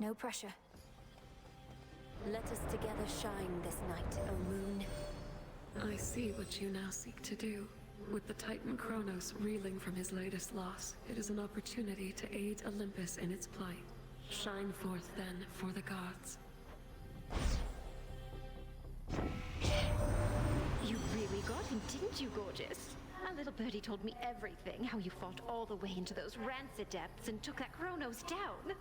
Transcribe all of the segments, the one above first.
No pressure. Let us together shine this night, O moon. I see what you now seek to do. With the Titan Kronos reeling from his latest loss, it is an opportunity to aid Olympus in its plight. Shine forth then for the gods. You really got him, didn't you, gorgeous? A little birdie told me everything, how you fought all the way into those rancid depths and took that Kronos down.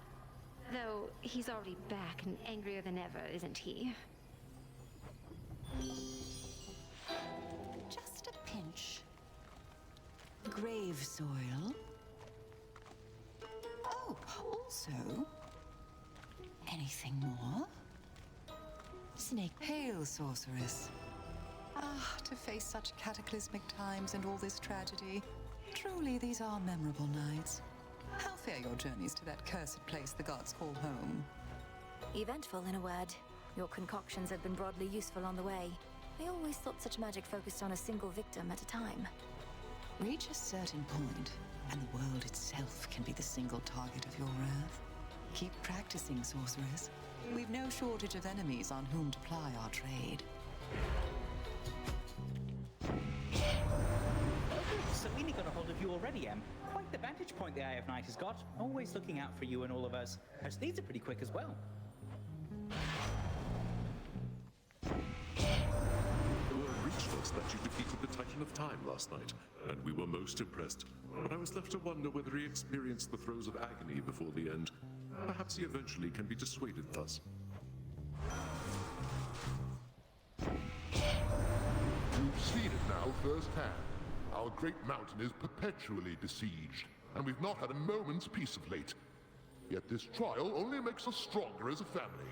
Though, he's already back and angrier than ever, isn't he? Just a pinch. Grave soil. Oh, also... anything more? Snake pale sorceress. Ah, to face such cataclysmic times and all this tragedy. Truly, these are memorable nights. How fare your journeys to that cursed place the gods call home? Eventful, in a word. Your concoctions have been broadly useful on the way. I always thought such magic focused on a single victim at a time. Reach a certain point, and the world itself can be the single target of your wrath. Keep practicing, sorceress. We've no shortage of enemies on whom to ply our trade. Selene got a hold of you already, Em. Quite the vantage point the Eye of Night has got. Always looking out for you and all of us. Her speeds are pretty quick as well. Word reached us that you defeated the Titan of Time last night, and we were most impressed. But I was left to wonder whether he experienced the throes of agony before the end. Perhaps he eventually can be dissuaded thus. You've seen it now firsthand. Our great mountain is perpetually besieged, and we've not had a moment's peace of late. Yet this trial only makes us stronger as a family.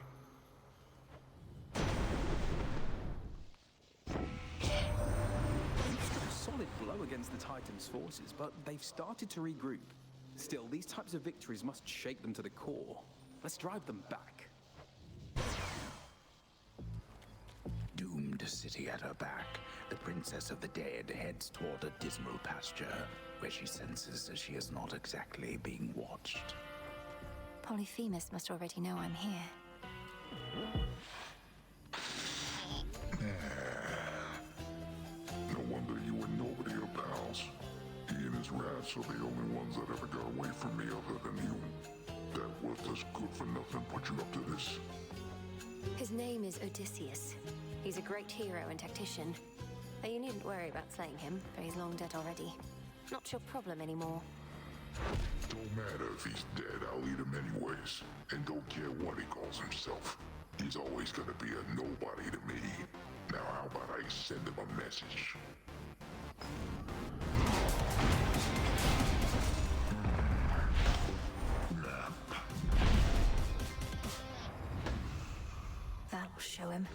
We've stood a solid blow against the Titans' forces, but they've started to regroup. Still, these types of victories must shake them to the core. Let's drive them back. Doomed city at her back, the Princess of the Dead heads toward a dismal pasture, where she senses that she is not exactly being watched. Polyphemus must already know I'm here. No wonder you and nobody are pals. He and his rats are the only ones that ever got away from me other than you. That worthless good-for-nothing put you up to this. His name is Odysseus. He's a great hero and tactician. But you needn't worry about slaying him, for he's long dead already. Not your problem anymore. Don't matter if he's dead, I'll eat him anyways. And don't care what he calls himself. He's always gonna be a nobody to me. Now how about I send him a message? That'll show him.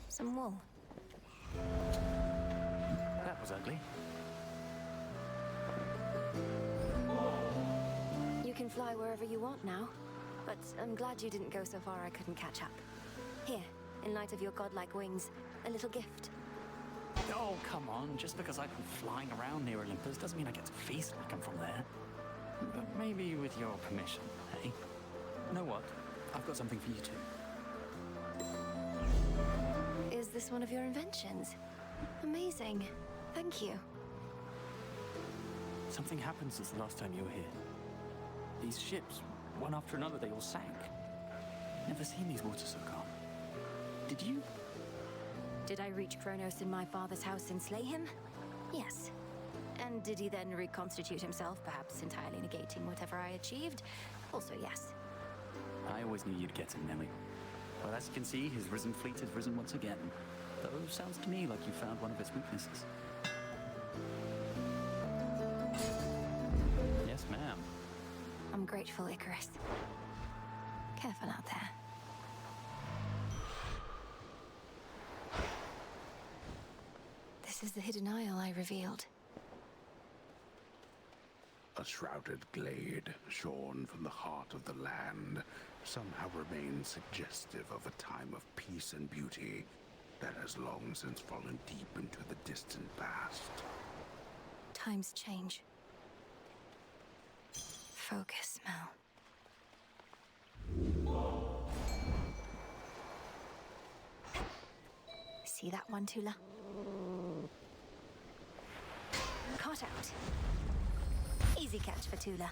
Some wool. That was ugly. You can fly wherever you want now. But I'm glad you didn't go so far I couldn't catch up. Here, in light of your godlike wings, a little gift. Oh, come on. Just because I've been flying around near Olympus doesn't mean I get to feast like I'm from there. But maybe with your permission, hey? Know what? I've got something for you too. Is this one of your inventions? Amazing. Thank you. Something happened since the last time you were here. These ships, one after another, they all sank. Never seen these waters so calm. Did you? Did I reach Kronos in my father's house and slay him? Yes. And did he then reconstitute himself, perhaps entirely negating whatever I achieved? Also yes. I always knew you'd get him, Nelly. But as you can see, his risen fleet has risen once again. Though sounds to me like you found one of its weaknesses. Yes, ma'am. I'm grateful, Icarus. Careful out there. This is the hidden isle I revealed. A shrouded glade, shorn from the heart of the land, somehow remains suggestive of a time of peace and beauty that has long since fallen deep into the distant past. Times change. Focus, Mel. See that one, Tula? Caught out. Easy catch for Tula.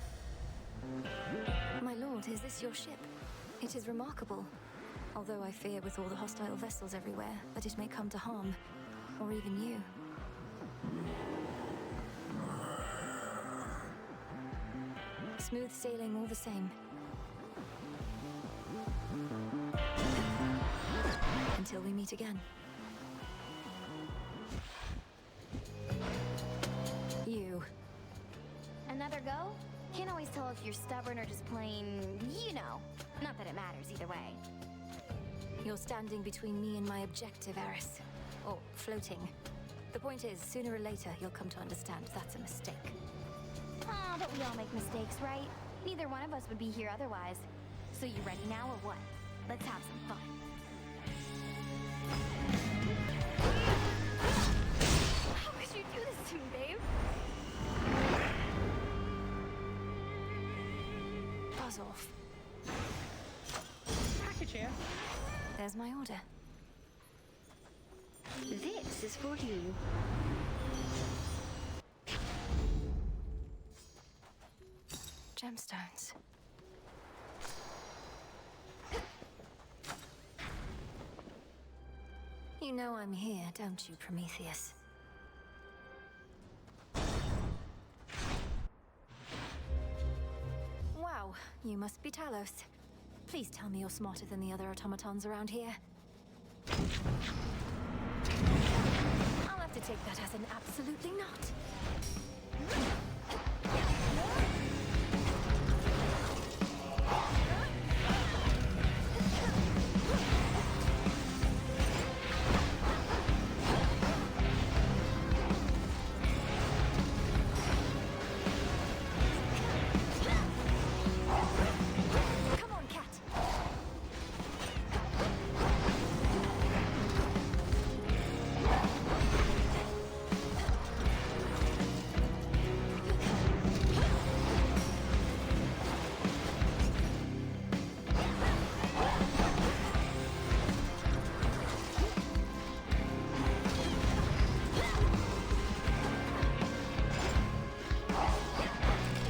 My lord, is this your ship? It is remarkable. Although I fear with all the hostile vessels everywhere that it may come to harm. Or even you. Smooth sailing all the same. Until we meet again. You. Another go? Can't always tell if you're stubborn or just plain, you know. Not that it matters either way. You're standing between me and my objective, Eris. Or floating. The point is, sooner or later, you'll come to understand that's a mistake. Ah, but we all make mistakes, right? Neither one of us would be here otherwise. So you ready now or what? Let's have some fun. How could you do this to me, babe? Buzz off. Package here. There's my order. This is for you. Gemstones. You know I'm here, don't you, Prometheus? Wow, you must be Talos. Please tell me you're smarter than the other automatons around here. I'll have to take that as an absolutely not. Come on, Cat.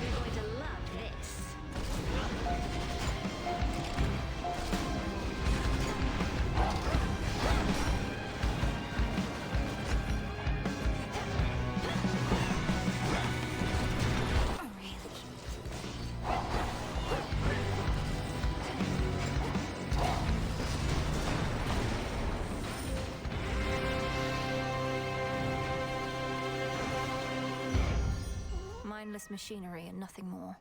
You're going to love this. Oh, really? Mindless machinery and nothing more.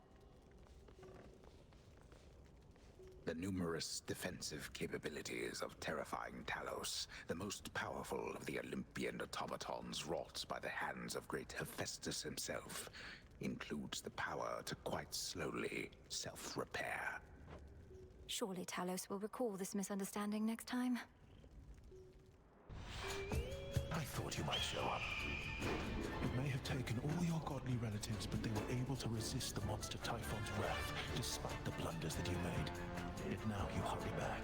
The numerous defensive capabilities of terrifying Talos, the most powerful of the Olympian automatons wrought by the hands of great Hephaestus himself, includes the power to quite slowly self-repair. Surely Talos will recall this misunderstanding next time. I thought you might show up. It may have taken all your godly relatives, but they were able to resist the monster Typhon's wrath, despite the blunders that you made. Yet now you hurry back.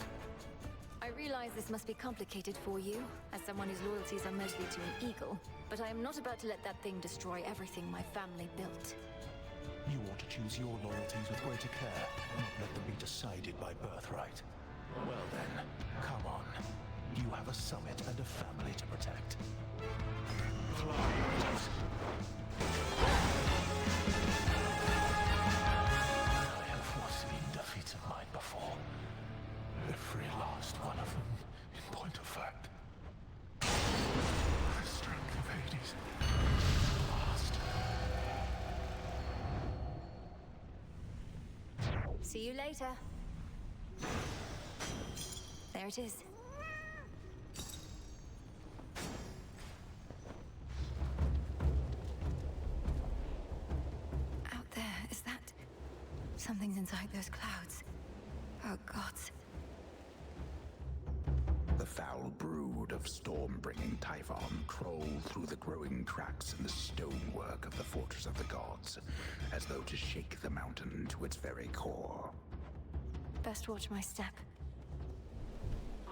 I realize this must be complicated for you, as someone whose loyalties are mostly to an eagle, but I am not about to let that thing destroy everything my family built. You ought to choose your loyalties with greater care, and not let them be decided by birthright. Well then, come on. You have a summit and a family to protect. Fly, Raiders. I have foreseen defeats of mine before. Every last one of them, in point of fact. The strength of Hades. Vast. See you later. There it is. Out there, is that... Something's inside those clouds. Oh, gods. The foul brood of storm bringing Typhon crawl through the growing cracks in the stonework of the Fortress of the Gods, as though to shake the mountain to its very core. Best watch my step.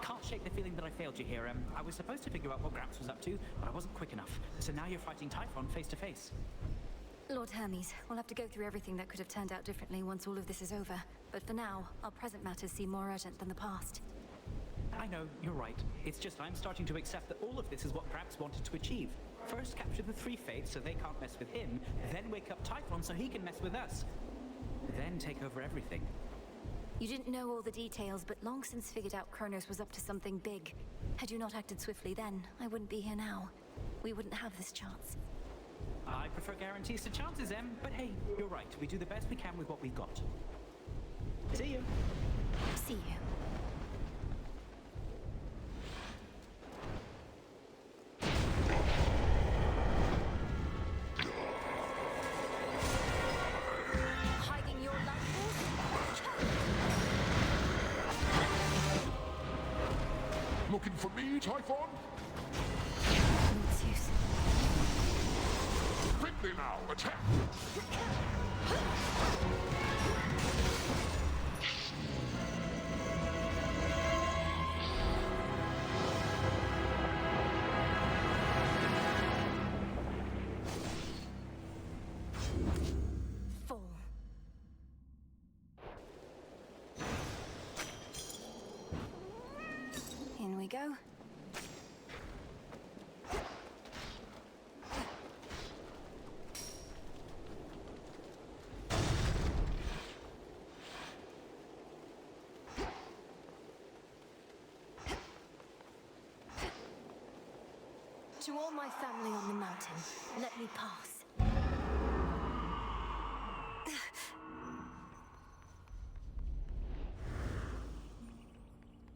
Can't shake the feeling that I failed you here. I was supposed to figure out what Gramps was up to, but I wasn't quick enough. So now you're fighting Typhon face to face. Lord Hermes, we'll have to go through everything that could have turned out differently once all of this is over. But for now, our present matters seem more urgent than the past. I know, you're right. It's just I'm starting to accept that all of this is what Gramps wanted to achieve. First capture the three fates so they can't mess with him, then wake up Typhon so he can mess with us. Then take over everything. You didn't know all the details, but long since figured out Kronos was up to something big. Had you not acted swiftly then, I wouldn't be here now. We wouldn't have this chance. I prefer guarantees to chances, Em, but hey, you're right. We do the best we can with what we've got. See you. See you. Hiding your life force? Looking for me, Typhon? Lord Zeus. Quickly now, attack! Fall. In we go. To all my family on the mountain, let me pass.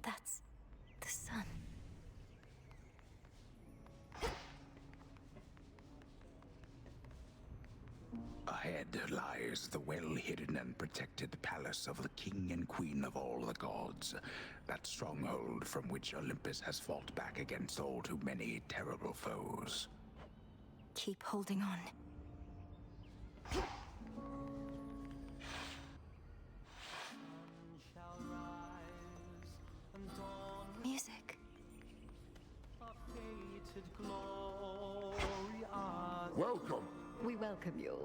That's the sun. Ahead lies the well-hidden and protected palace of the king and queen of all the gods, that stronghold from which Olympus has fought back against all too many terrible foes. Keep holding on. Music. Welcome. We welcome you.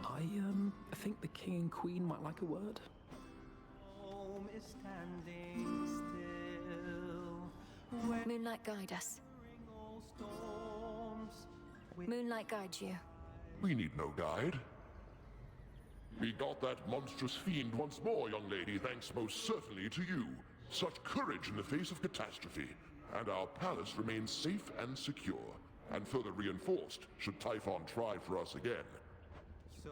I think the king and queen might like a word. Moonlight guide us. Moonlight guide you. We need no guide. We got that monstrous fiend once more, young lady, thanks most certainly to you. Such courage in the face of catastrophe. And our palace remains safe and secure, and further reinforced should Typhon try for us again.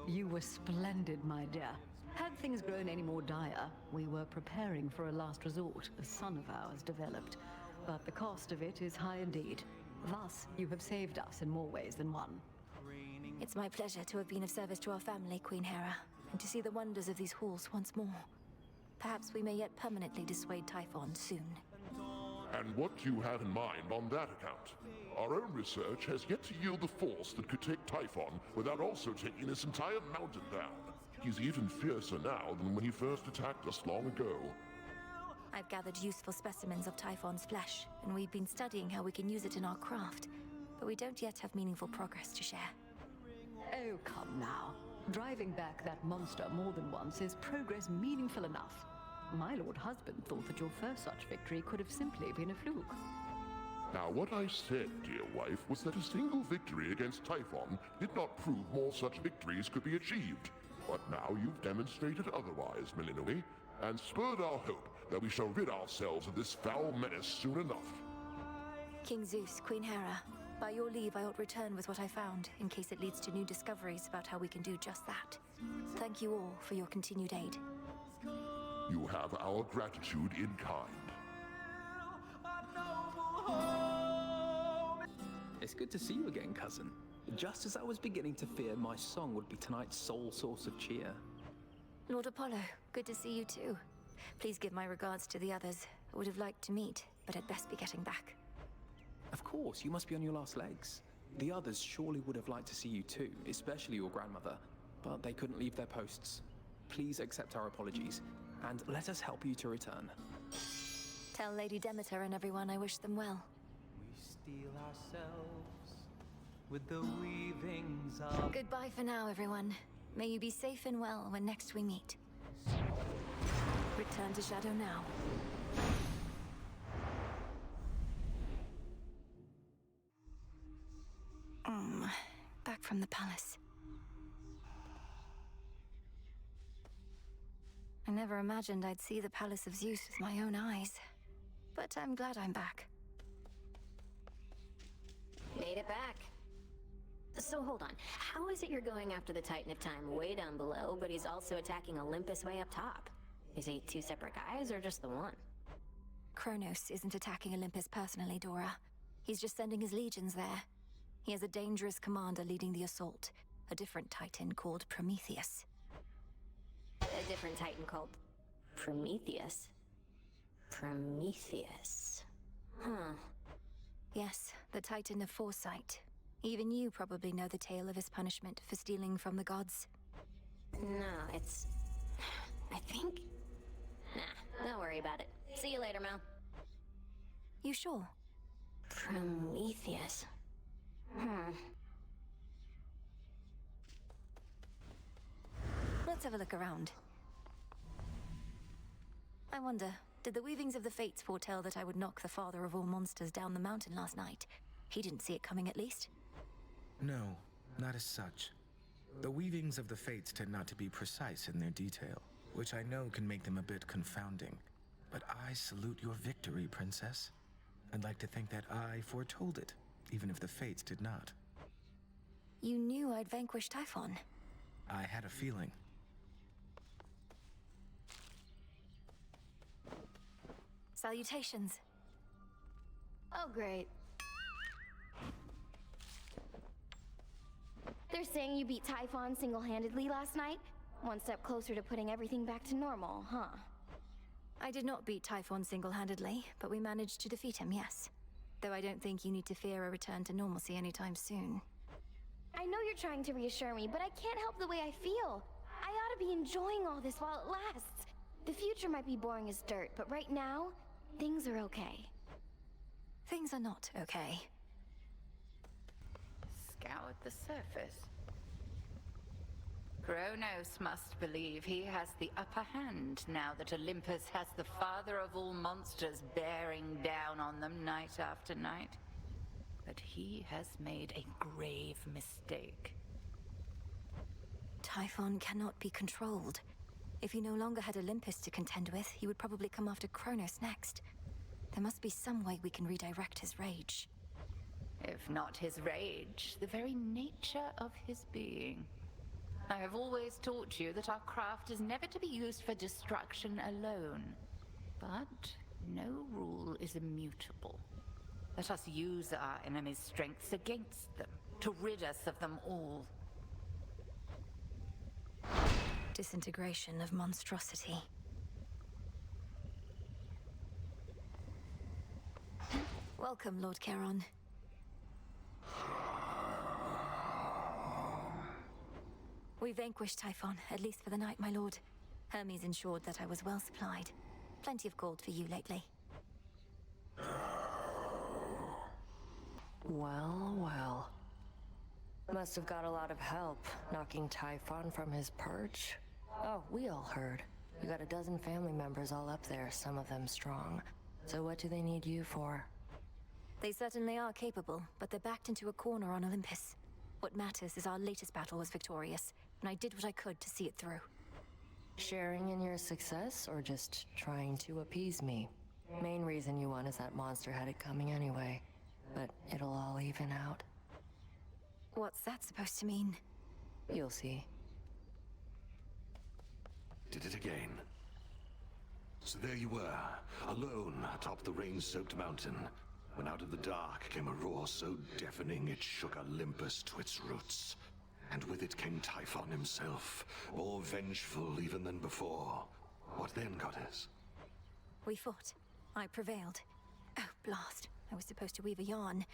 You were splendid, my dear. Had things grown any more dire, we were preparing for a last resort a son of ours developed. But the cost of it is high indeed. Thus, you have saved us in more ways than one. It's my pleasure to have been of service to our family, Queen Hera, and to see the wonders of these halls once more. Perhaps we may yet permanently dissuade Typhon soon. And what do you have in mind on that account? Our own research has yet to yield the force that could take Typhon without also taking this entire mountain down. He's even fiercer now than when he first attacked us long ago. I've gathered useful specimens of Typhon's flesh, and we've been studying how we can use it in our craft. But we don't yet have meaningful progress to share. Oh, come now. Driving back that monster more than once is progress meaningful enough. My lord husband thought that your first such victory could have simply been a fluke. Now, what I said, dear wife, was that a single victory against Typhon did not prove more such victories could be achieved. But now you've demonstrated otherwise, Melinoe, and spurred our hope that we shall rid ourselves of this foul menace soon enough. King Zeus, Queen Hera, by your leave I ought return with what I found, in case it leads to new discoveries about how we can do just that. Thank you all for your continued aid. You have our gratitude in kind. It's good to see you again, cousin. Just as I was beginning to fear my song would be tonight's sole source of cheer. Lord Apollo, good to see you too. Please give my regards to the others. I would have liked to meet, but I'd best be getting back. Of course, you must be on your last legs. The others surely would have liked to see you too, especially your grandmother, but they couldn't leave their posts. Please accept our apologies, and let us help you to return. Tell Lady Demeter and everyone I wish them well. We steel ourselves with the weavings of... Goodbye for now, everyone. May you be safe and well when next we meet. Return to Shadow now. Back from the palace. I never imagined I'd see the Palace of Zeus with my own eyes. But I'm glad I'm back. Made it back. So hold on, how is it you're going after the Titan of Time way down below, but he's also attacking Olympus way up top? Is he two separate guys, or just the one? Kronos isn't attacking Olympus personally, Dora. He's just sending his legions there. He has a dangerous commander leading the assault, a different Titan called Prometheus. A different Titan called Prometheus? Prometheus. Huh. Yes, the Titan of Foresight. Even you probably know the tale of his punishment for stealing from the gods. No, it's... I think... Nah, don't worry about it. See you later, Mel. You sure? Prometheus. Let's have a look around. I wonder, did the weavings of the fates foretell that I would knock the father of all monsters down the mountain last night? He didn't see it coming, at least. No, not as such. The weavings of the fates tend not to be precise in their detail, which I know can make them a bit confounding. But I salute your victory, Princess. I'd like to think that I foretold it, even if the fates did not. You knew I'd vanquish Typhon. I had a feeling. Salutations. Oh, great. They're saying you beat Typhon single-handedly last night? One step closer to putting everything back to normal, huh? I did not beat Typhon single-handedly, but we managed to defeat him, yes. Though I don't think you need to fear a return to normalcy anytime soon. I know you're trying to reassure me, but I can't help the way I feel. I ought to be enjoying all this while it lasts. The future might be boring as dirt, but right now, things are okay. Things are not okay. Scoured the surface. Kronos must believe he has the upper hand now that Olympus has the father of all monsters bearing down on them night after night. But he has made a grave mistake. Typhon cannot be controlled. If he no longer had Olympus to contend with, he would probably come after Kronos next. There must be some way we can redirect his rage. If not his rage, the very nature of his being. I have always taught you that our craft is never to be used for destruction alone. But no rule is immutable. Let us use our enemy's strengths against them, to rid us of them all. Disintegration of monstrosity. Welcome, Lord Charon. We vanquished Typhon, at least for the night, my lord. Hermes ensured that I was well supplied. Plenty of gold for you lately. Well, well. Must have got a lot of help, knocking Typhon from his perch. Oh, we all heard. You got a dozen family members all up there, some of them strong. So what do they need you for? They certainly are capable, but they're backed into a corner on Olympus. What matters is our latest battle was victorious, and I did what I could to see it through. Sharing in your success, or just trying to appease me? Main reason you won is that monster had it coming anyway. But it'll all even out. What's that supposed to mean? You'll see. Did it again. So there you were, alone atop the rain-soaked mountain, when out of the dark came a roar so deafening it shook Olympus to its roots. And with it came Typhon himself, more vengeful even than before. What then, goddess? We fought. I prevailed. Oh, blast. I was supposed to weave a yarn.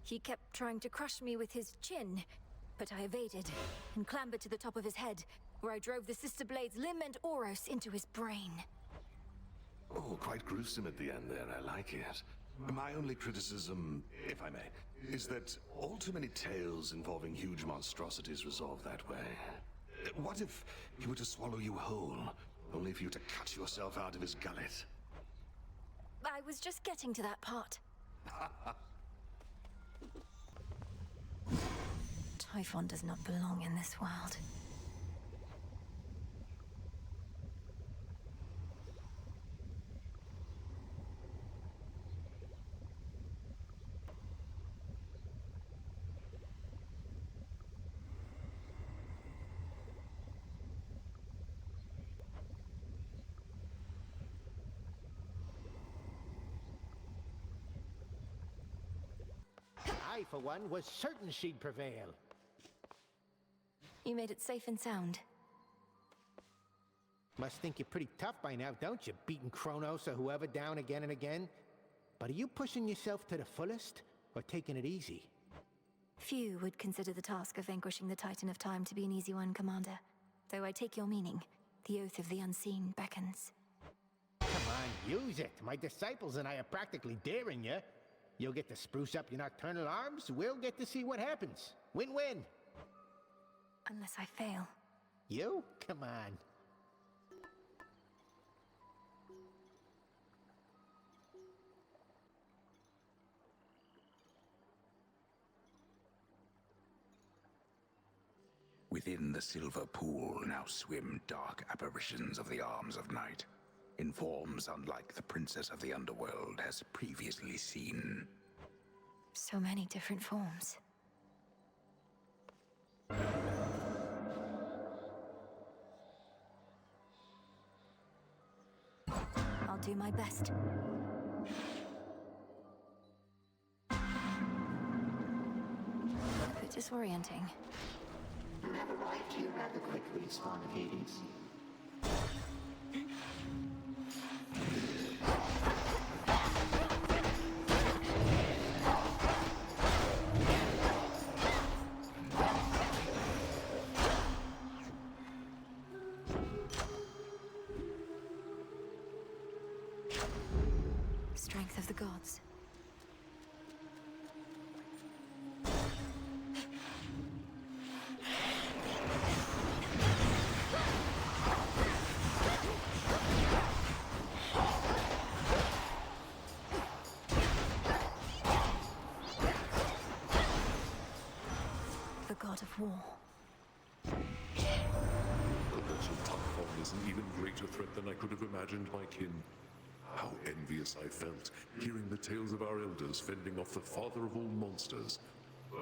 He kept trying to crush me with his chin, but I evaded and clambered to the top of his head, where I drove the Sister Blade's limb and Oros into his brain. Oh, quite gruesome at the end there. I like it. My only criticism, if I may, is that all too many tales involving huge monstrosities resolve that way. What if he were to swallow you whole, only for you to cut yourself out of his gullet? I was just getting to that part. Typhon does not belong in this world. I, for one, was certain she'd prevail. You made it safe and sound. Must think you're pretty tough by now, don't you? Beating Kronos or whoever down again and again. But are you pushing yourself to the fullest, or taking it easy? Few would consider the task of vanquishing the Titan of Time to be an easy one, Commander. Though I take your meaning. The Oath of the Unseen beckons. Come on, use it. My disciples and I are practically daring you. You'll get to spruce up your nocturnal arms, we'll get to see what happens. Win-win. Unless I fail. You? Come on. Within the silver pool now swim dark apparitions of the arms of night, in forms unlike the princess of the underworld has previously seen. So many different forms. I'll do my best. A bit disorienting. You have arrived here rather quickly, Spawn of Hades. Strength of the gods. The god of war. Colossal Typhon is an even greater threat than I could have imagined, my kin. How envious I felt, hearing the tales of our elders fending off the father of all monsters.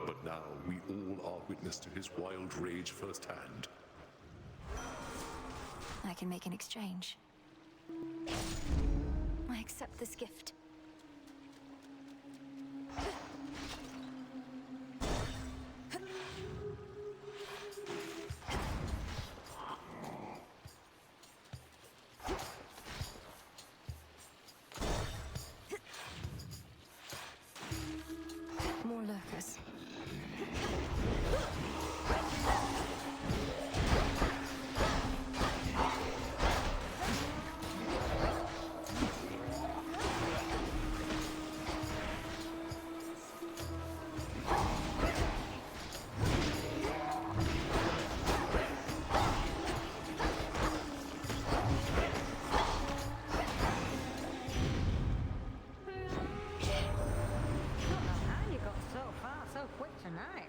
But now we all are witness to his wild rage firsthand. I can make an exchange. I accept this gift. More lurkers.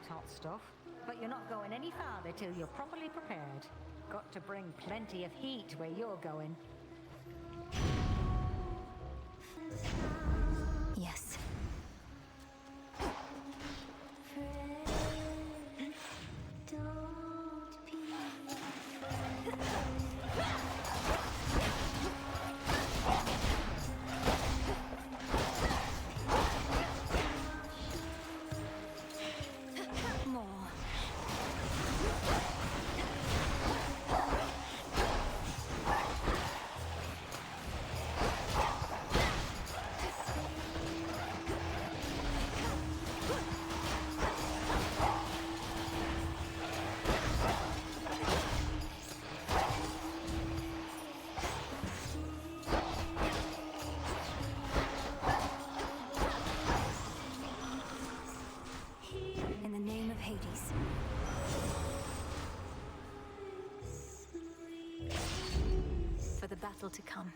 Hot stuff, but you're not going any farther till you're properly prepared. Got to bring plenty of heat where you're going. Yes. battle to come.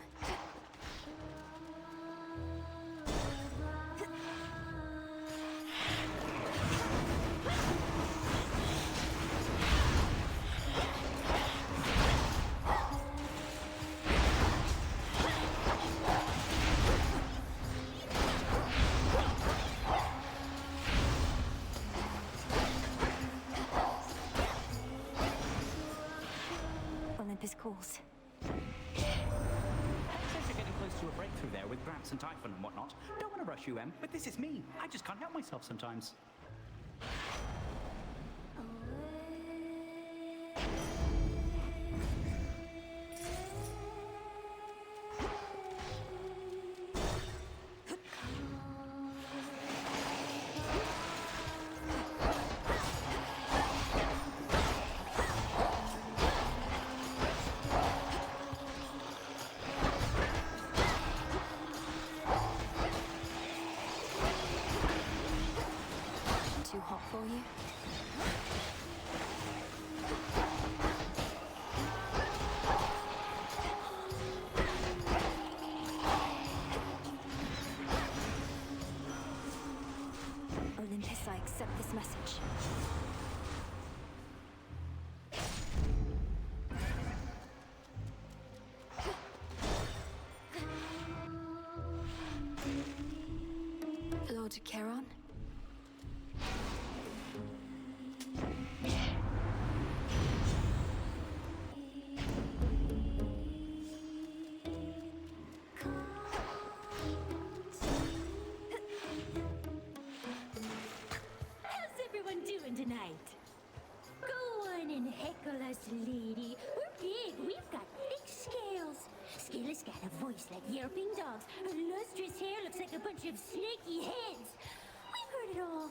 Olympus calls. Says you're getting close to a breakthrough there with Gramps and Typhon and whatnot. Don't want to rush you, Em, but this is me. I just can't help myself sometimes. Too hot for you? Olympus, I accept this message. Lord Charon? How's everyone doing tonight? Go on and heckle us, lady. We're big. We've got thick scales. Skelet's got a voice like yelping dogs. Her lustrous hair looks like a bunch of snaky heads. We've heard it all.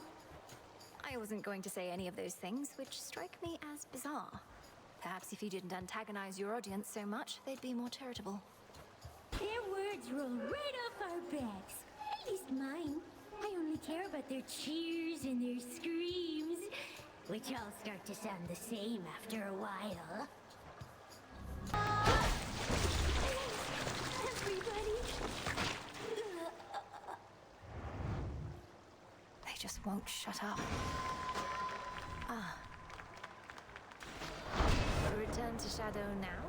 I wasn't going to say any of those things, which strike me as bizarre. Perhaps if you didn't antagonize your audience so much, they'd be more charitable. Their words roll right off our backs. At least mine. I only care about their cheers and their screams, which all start to sound the same after a while. Everybody! They just won't shut up. Ah. Return to Shadow now?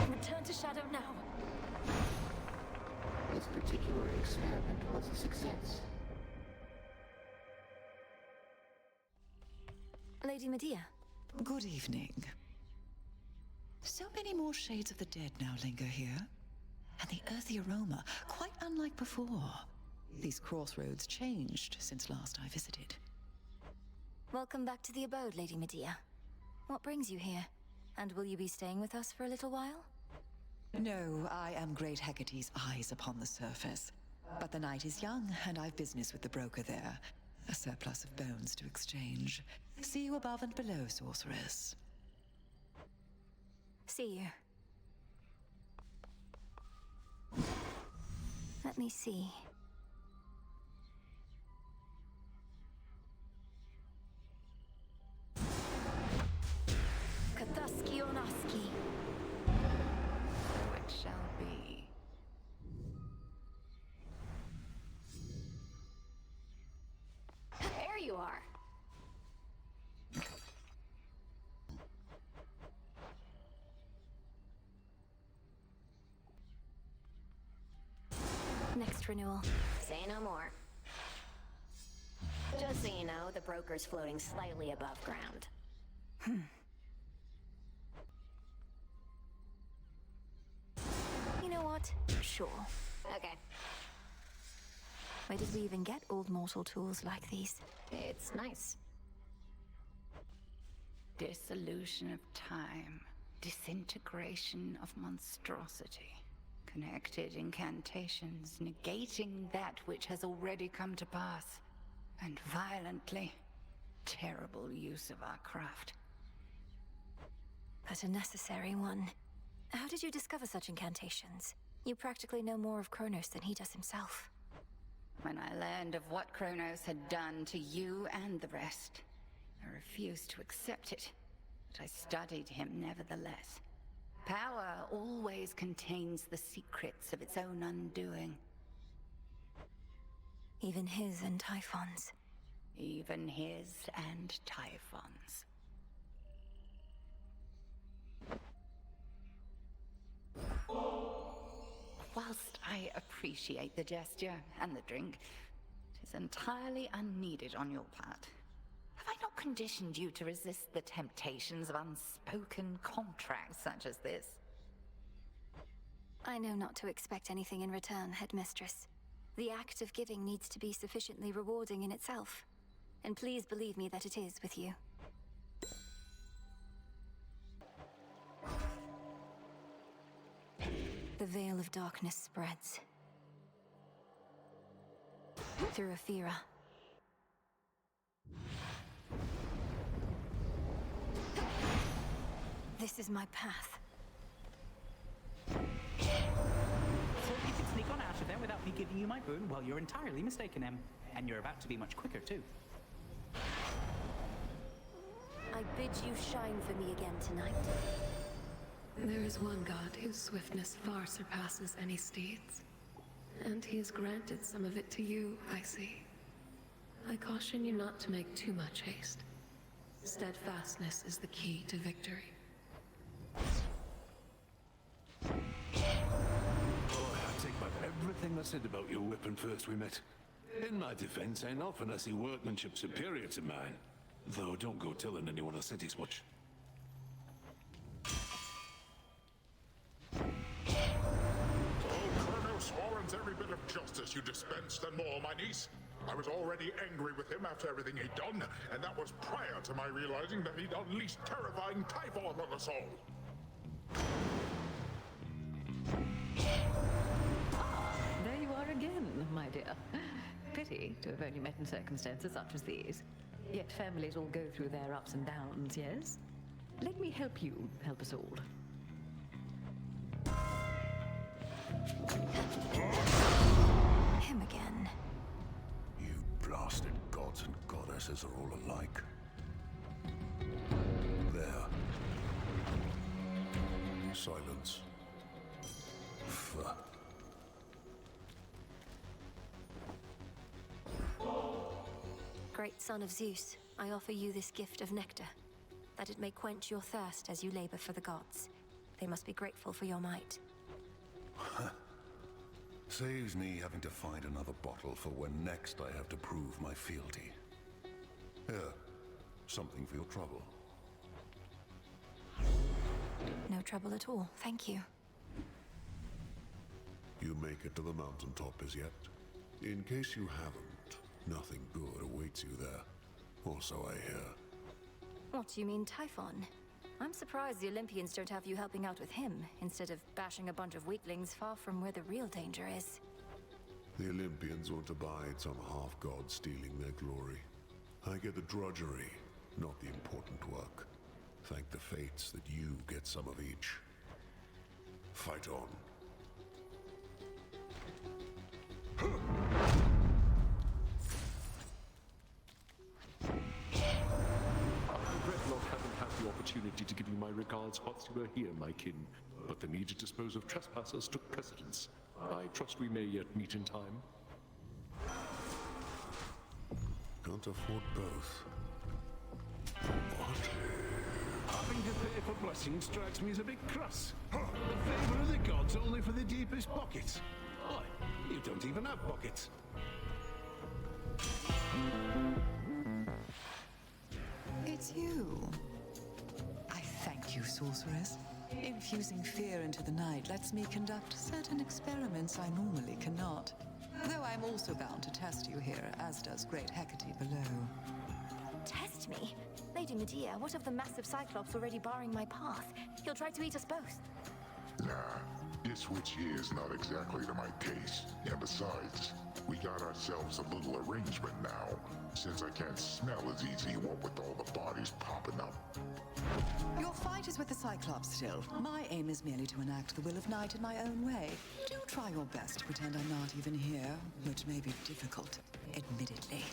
Return to Shadow now. This particular experiment was a success. Lady Medea. Good evening. So many more shades of the dead now linger here. And the earthy aroma, quite unlike before. These crossroads changed since last I visited. Welcome back to the abode, Lady Medea. What brings you here? And will you be staying with us for a little while? No, I am Great Hecate's eyes upon the surface. But the night is young, and I've business with the broker there. A surplus of bones to exchange. See you above and below, sorceress. See you. Let me see. Kataski Onaski. So it shall be. There you are. Next renewal. Say no more. Just so you know, the broker's floating slightly above ground. You know what? Sure. Okay. Where did we even get old mortal tools like these? It's nice. Dissolution of time. Disintegration of monstrosity. Connected incantations, negating that which has already come to pass. And violently, terrible use of our craft. But a necessary one. How did you discover such incantations? You practically know more of Kronos than he does himself. When I learned of what Kronos had done to you and the rest, I refused to accept it. but I studied him nevertheless. Power always contains the secrets of its own undoing. Even his and Typhon's. Even his and Typhon's. Whilst I appreciate the gesture and the drink, it is entirely unneeded on your part. Have I not conditioned you to resist the temptations of unspoken contracts such as this? I know not to expect anything in return, Headmistress. The act of giving needs to be sufficiently rewarding in itself. And please believe me that it is with you. The veil of darkness spreads. Through Aphira. This is my path. So you can sneak on out of there without me giving you my boon? Well, you're entirely mistaken, Em. And you're about to be much quicker, too. I bid you shine for me again tonight. There is one god whose swiftness far surpasses any steed's. And he has granted some of it to you, I see. I caution you not to make too much haste. Steadfastness is the key to victory. Oh, I take back everything I said about your weapon first we met. In my defense, I often see workmanship superior to mine. Though don't go telling anyone I said as much. Cronos warrants every bit of justice you dispensed and more, my niece. I was already angry with him after everything he'd done, and that was prior to my realizing that he'd unleashed terrifying Typhon on us all. There you are again, my dear. Pity to have only met in circumstances such as these. Yet families all go through their ups and downs, yes? Let me help you help us all. Him again. You blasted gods and goddesses are all alike. There. Silence. Great son of Zeus, I offer you this gift of nectar, that it may quench your thirst as you labor for the gods. They must be grateful for your might. Saves me having to find another bottle for when next I have to prove my fealty. Here, something for your trouble. No trouble at all, thank you. You make it to the mountaintop as yet? In case you haven't, nothing good awaits you there. Or so I hear. What do you mean, Typhon? I'm surprised the Olympians don't have you helping out with him, instead of bashing a bunch of weaklings far from where the real danger is. The Olympians won't abide some half-god stealing their glory. I get the drudgery, not the important work. Thank the fates that you get some of each. Fight on. I regret not having had the opportunity to give you my regards whilst you were here, my kin, but the need to dispose of trespassers took precedence. I trust we may yet meet in time. Can't afford both. What? Having to pay for blessings strikes me as a bit crass. The favor of the gods only for the deepest pockets. Why, you don't even have pockets. It's you. I thank you, sorceress. Infusing fear into the night lets me conduct certain experiments I normally cannot. Though I'm also bound to test you here, as does great Hecate below. Test me? Lady Medea, what of the massive Cyclops already barring my path? He'll try to eat us both. Nah, this witch here is not exactly to my taste. And besides, we got ourselves a little arrangement now, since I can't smell as easy what with all the bodies popping up. Your fight is with the Cyclops still. My aim is merely to enact the will of night in my own way. Do try your best to pretend I'm not even here, which may be difficult, admittedly.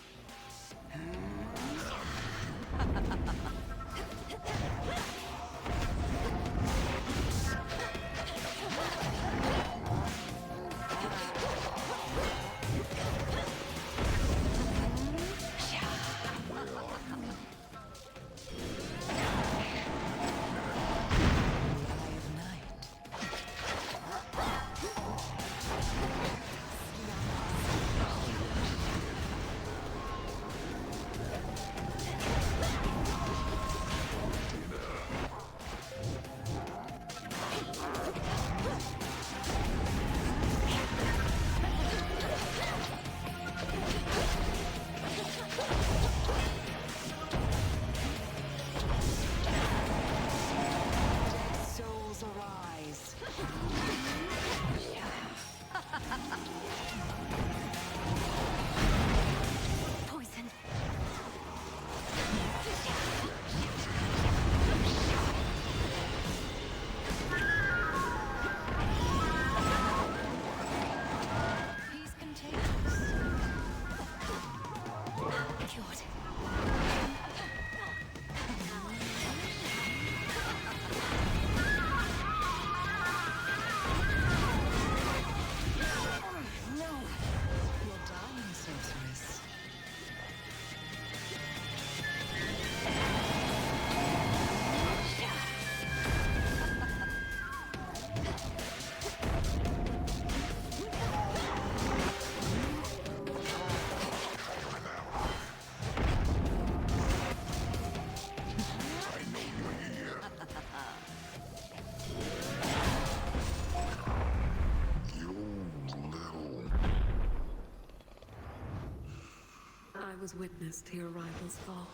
was witness to your rival's fall.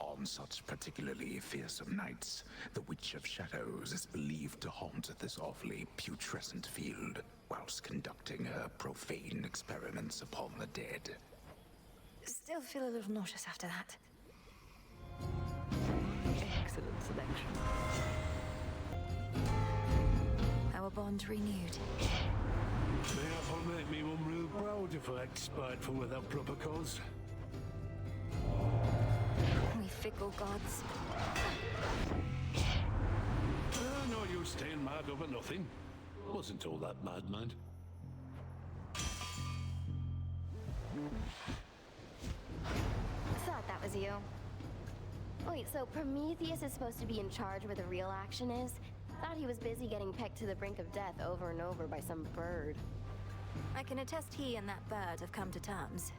On such particularly fearsome nights, the Witch of Shadows is believed to haunt this awfully putrescent field, whilst conducting her profane experiments upon the dead. Still feel a little nauseous after that. Excellent selection. Our bond renewed. May I make me one real proud if I act spiteful without proper cause? We fickle gods. No use staying mad over nothing. Wasn't all that mad, mind. Thought that was you. Wait, so Prometheus is supposed to be in charge where the real action is? Thought he was busy getting pecked to the brink of death over and over by some bird. I can attest he and that bird have come to terms.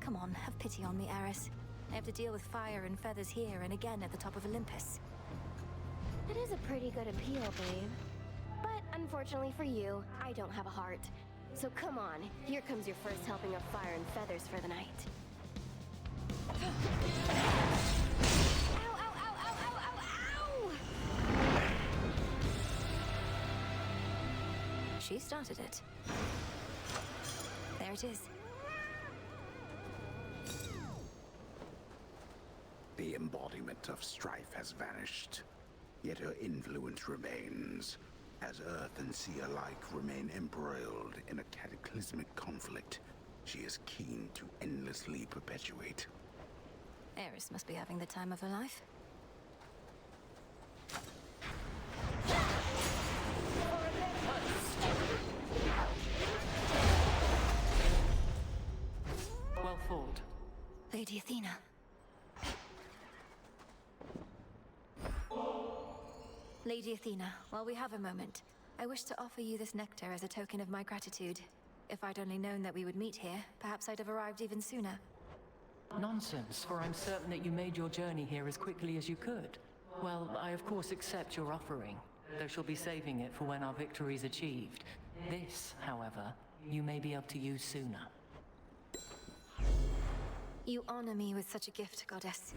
Come on, have pity on me, Eris. I have to deal with fire and feathers here and again at the top of Olympus. It is a pretty good appeal, babe. But unfortunately for you, I don't have a heart. So come on, here comes your first helping of fire and feathers for the night. Ow, ow, ow, ow, ow, ow, ow! She started it. There it is. The embodiment of strife has vanished, yet her influence remains, as Earth and sea alike remain embroiled in a cataclysmic conflict she is keen to endlessly perpetuate. Eris must be having the time of her life. Well fought. Lady Athena. Lady Athena, while we have a moment, I wish to offer you this nectar as a token of my gratitude. If I'd only known that we would meet here, perhaps I'd have arrived even sooner. Nonsense, for I'm certain that you made your journey here as quickly as you could. Well, I of course accept your offering, though she'll be saving it for when our victory's achieved. This, however, you may be able to use sooner. You honor me with such a gift, Goddess.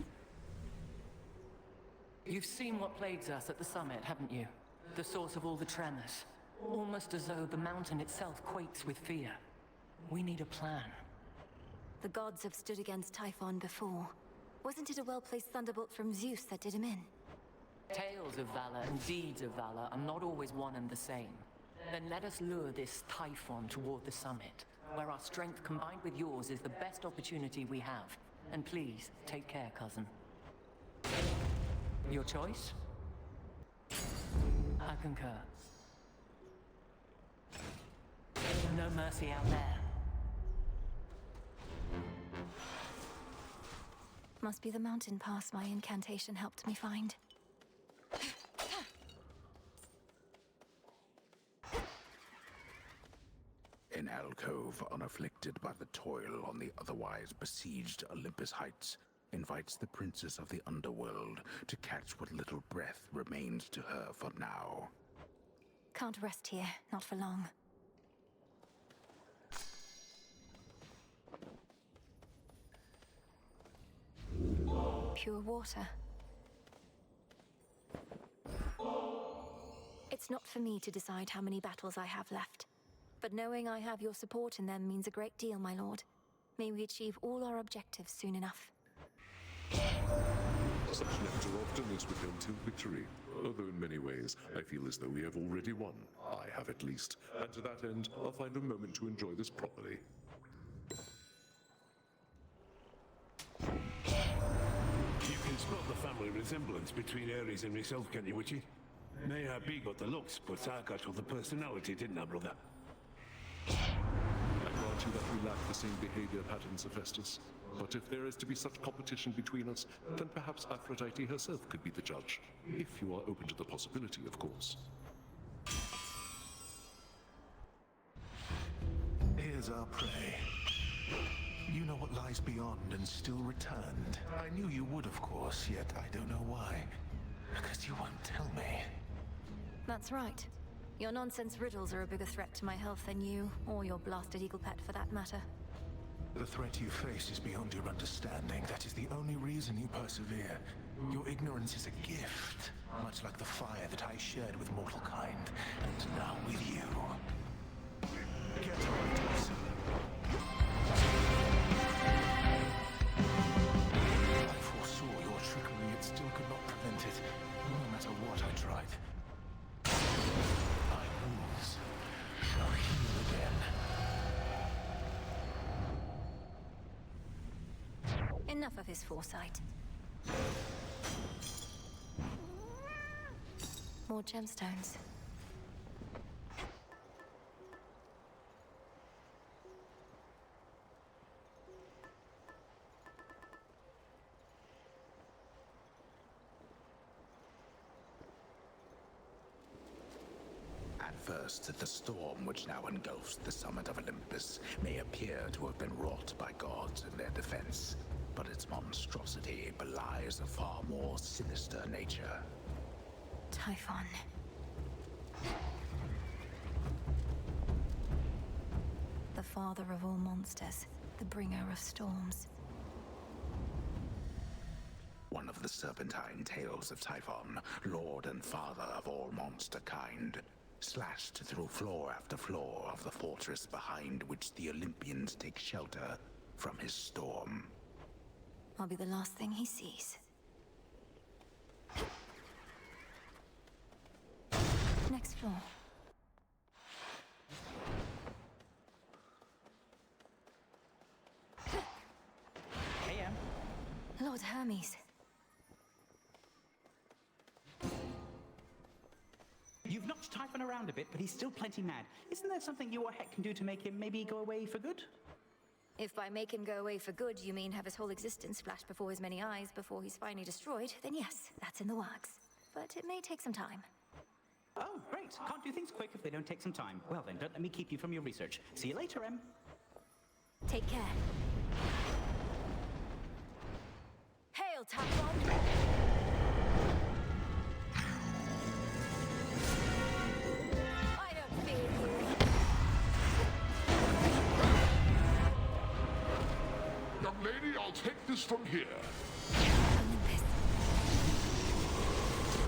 You've seen what plagues us at the summit, haven't you? The source of all the tremors. Almost as though the mountain itself quakes with fear. We need a plan. The gods have stood against Typhon before. Wasn't it a well-placed thunderbolt from Zeus that did him in? Tales of valor and deeds of valor are not always one and the same. Then let us lure this Typhon toward the summit, where our strength combined with yours is the best opportunity we have. And please, take care, cousin. Your choice? I concur. No mercy out there. Must be the mountain pass my incantation helped me find. An alcove unafflicted by the toil on the otherwise besieged Olympus Heights invites the princess of the underworld to catch what little breath remains to her for now. Can't rest here, not for long. Pure water. It's not for me to decide how many battles I have left. But knowing I have your support in them means a great deal, my lord. May we achieve all our objectives soon enough. Such nectar often is withheld till victory, although in many ways I feel as though we have already won. I have at least, and to that end, I'll find a moment to enjoy this properly. You can spot the family resemblance between Ares and myself, can you, Witchy? Mayhap he got the looks, but I got all the personality, didn't I, brother? I grant you that we lack the same behavior patterns of Festus. But if there is to be such competition between us, then perhaps Aphrodite herself could be the judge. If you are open to the possibility, of course. Here's our prey. You know what lies beyond and still returned. I knew you would, of course, yet I don't know why. Because you won't tell me. That's right. Your nonsense riddles are a bigger threat to my health than you, or your blasted eagle pet for that matter. The threat you face is beyond your understanding. That is the only reason you persevere. Your ignorance is a gift, much like the fire that I shared with mortal kind, and now with you. Get on, Tyson. I foresaw your trickery, yet still could not prevent it, no matter what I tried. My wounds shall heal again. Enough of his foresight. More gemstones. At first, the storm which now engulfs the summit of Olympus may appear to have been wrought by gods in their defense, but its monstrosity belies a far more sinister nature. Typhon. The father of all monsters, the bringer of storms. One of the serpentine tales of Typhon, lord and father of all monster kind, slashed through floor after floor of the fortress behind which the Olympians take shelter from his storm. I'll be the last thing he sees. Next floor. Hey, Lord Hermes. You've knocked Typhon around a bit, but he's still plenty mad. Isn't there something you or Heck can do to make him maybe go away for good? If by make him go away for good you mean have his whole existence flash before his many eyes before he's finally destroyed, then yes, that's in the works. But it may take some time. Oh, great. Can't do things quick if they don't take some time. Well then, don't let me keep you from your research. See you later, Em. Take care. Hail, Typhon! I don't fear you. Young lady, I'll take this from here.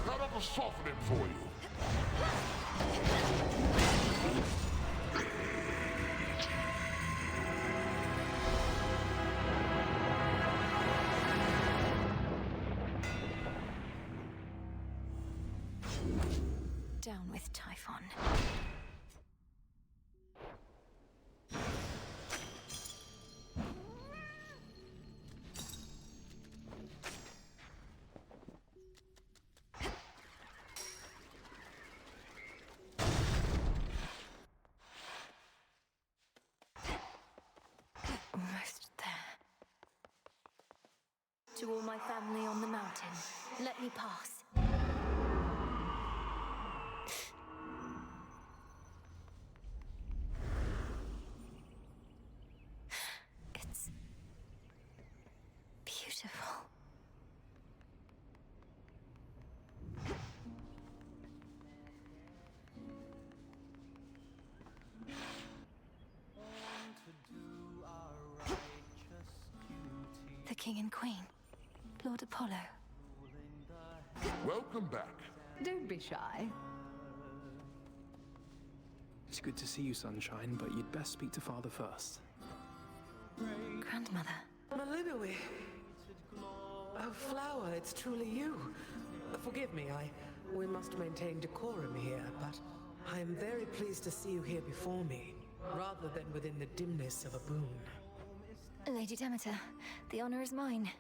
How about to soften it for you? Down with Typhon. Almost there. To all my family on the mountain, let me pass. It's beautiful. The king and queen, Lord Apollo. Welcome back. Don't be shy. It's good to see you, Sunshine, but you'd best speak to Father first. Grandmother. Malinoe! Oh, Flower, it's truly you. Forgive me, we must maintain decorum here, but I am very pleased to see you here before me, rather than within the dimness of a boon. Lady Demeter, the honor is mine.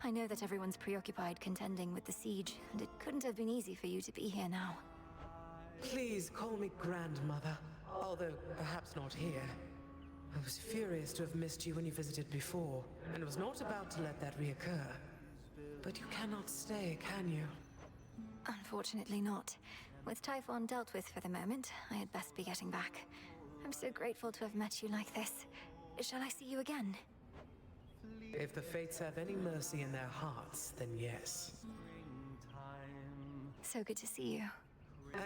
I know that everyone's preoccupied contending with the siege, and it couldn't have been easy for you to be here now. Please call me Grandmother, although perhaps not here. I was furious to have missed you when you visited before, and was not about to let that reoccur. But you cannot stay, can you? Unfortunately not. With Typhon dealt with for the moment, I had best be getting back. I'm so grateful to have met you like this. Shall I see you again? If the fates have any mercy in their hearts, then yes. So good to see you.